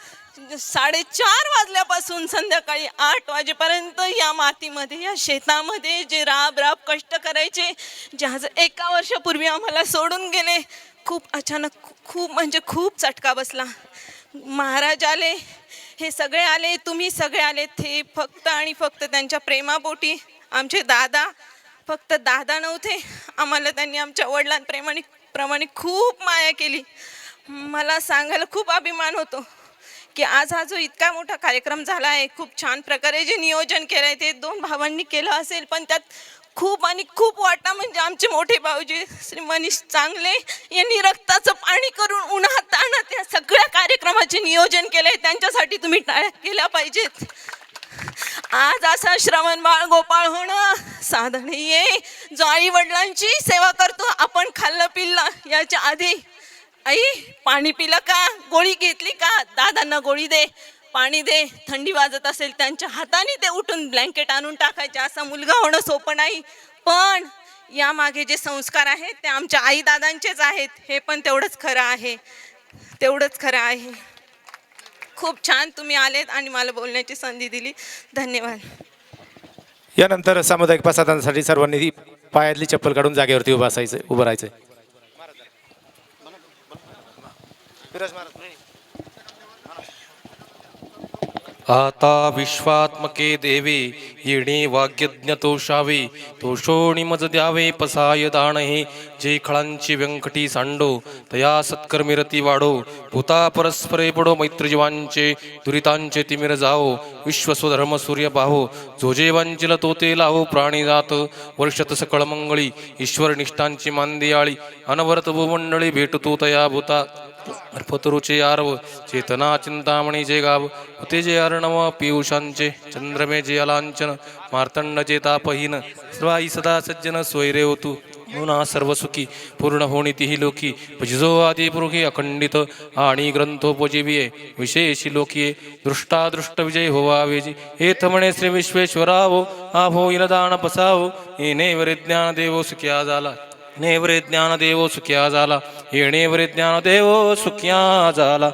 4:30 वाजल्यापासून संध्याकाळी 8 वाजेपर्यंत या मातीमध्ये, या शेतामध्ये जे राब कष्ट करायचे, जे आज 1 वर्षापूर्वी आम्हाला सोडून गेले, खूप अचानक, खूप म्हणजे खूप चटका बसला. महाराज आले, हे सगळे आले, तुम्ही सगळे आले, ते फक्त आणि फक्त त्यांच्या प्रेमापोटी. आमचे दादा फक्त दादा नव्हते, आम्हाला त्यांनी आमच्या वडिलांप्रमाणे खूप माया केली. मला सांगायला खूप अभिमान होतो की आज हा जो इतका मोठा कार्यक्रम झाला आहे, खूप छान प्रकारे जे नियोजन केलं आहे ते 2 भावांनी केलं असेल, पण त्यात खूप आणि खूप वाटा म्हणजे आमचे मोठे भाऊजी श्री मनीष चांगले यांनी रक्ताचं पाणी करून उन्हात ताणात या सगळ्या कार्यक्रमाचे नियोजन केले. त्यांच्यासाठी तुम्ही टाळ्या केल्या पाहिजेत. आज असा श्रवण बाळ गोपाळ होणं साधं नाहीये. जो आई वडिलांची सेवा करतो, आपण खाल्लं पिल्लं याच्या आधी, आई पाणी पिलं का, गोळी घेतली का, दादांना गोळी दे, पाणी दे, थंडी वाजत असेल त्यांच्या हाताने ते उठून ब्लँकेट आणून टाकायचे. असा मुलगा होणं सोपं नाही, पण यामागे जे संस्कार आहेत ते आमच्या आई दादांचेच आहेत, हे पण तेवढंच खरं आहे, तेवढंच खरं आहे. खूप छान तुम्ही आलेत आणि मला बोलण्याची संधी दिली. धन्यवाद. यानंतर सामुदायिक प्रसादांसाठी सर्वांनी पायातली चप्पल काढून जागेवरती उभं राहायचं. आता विश्वात्मके देवे येणे वाग्यज्ञ तोषावे, तोषोणी मज द्यावे पसाय दान हे. जे खळांची व्यंकटी सांडो तया सत्कर्मी रती वाढो. भूता परस्परे पडो मैत्रजीवांचे, दुरितांचे तिमिर जाओ. विश्वस्वधर्म सूर्य पाहो, जो जे वांचिल तो ते लाहो. प्राणी जात वर्षत सकळ मंगळी, ईश्वर निष्ठांची मांदियाळी. अनवरत भूमंडळी भेटतो तया भूता, अर्पतरुचे आरव. चेतना चिंतामणी जे गाव, होते जे अर्णव पियुषांचे. चंद्रमे जे अलांचन, मार्तंड जे तापहीन. सर्वाई सदा सज्जन स्वैरे होतू, मुना सर्व सुखी. पूर्ण होणी तिही लोकी, भजिजो आदी पुरुषी अखंडित. आणि ग्रंथोपजीविये विशेषी लोकिये, दृष्टा दृष्ट विजय होवावेजी. हेत म्हणे श्री विश्वेश्वरावो, आभो इनदान पसावो. येणेवरे ज्ञान देवो सुख्या झाला, नेवरे ज्ञान देवो सुख्या झाला. येणेवरे ज्ञान देवो सुख्या झाला.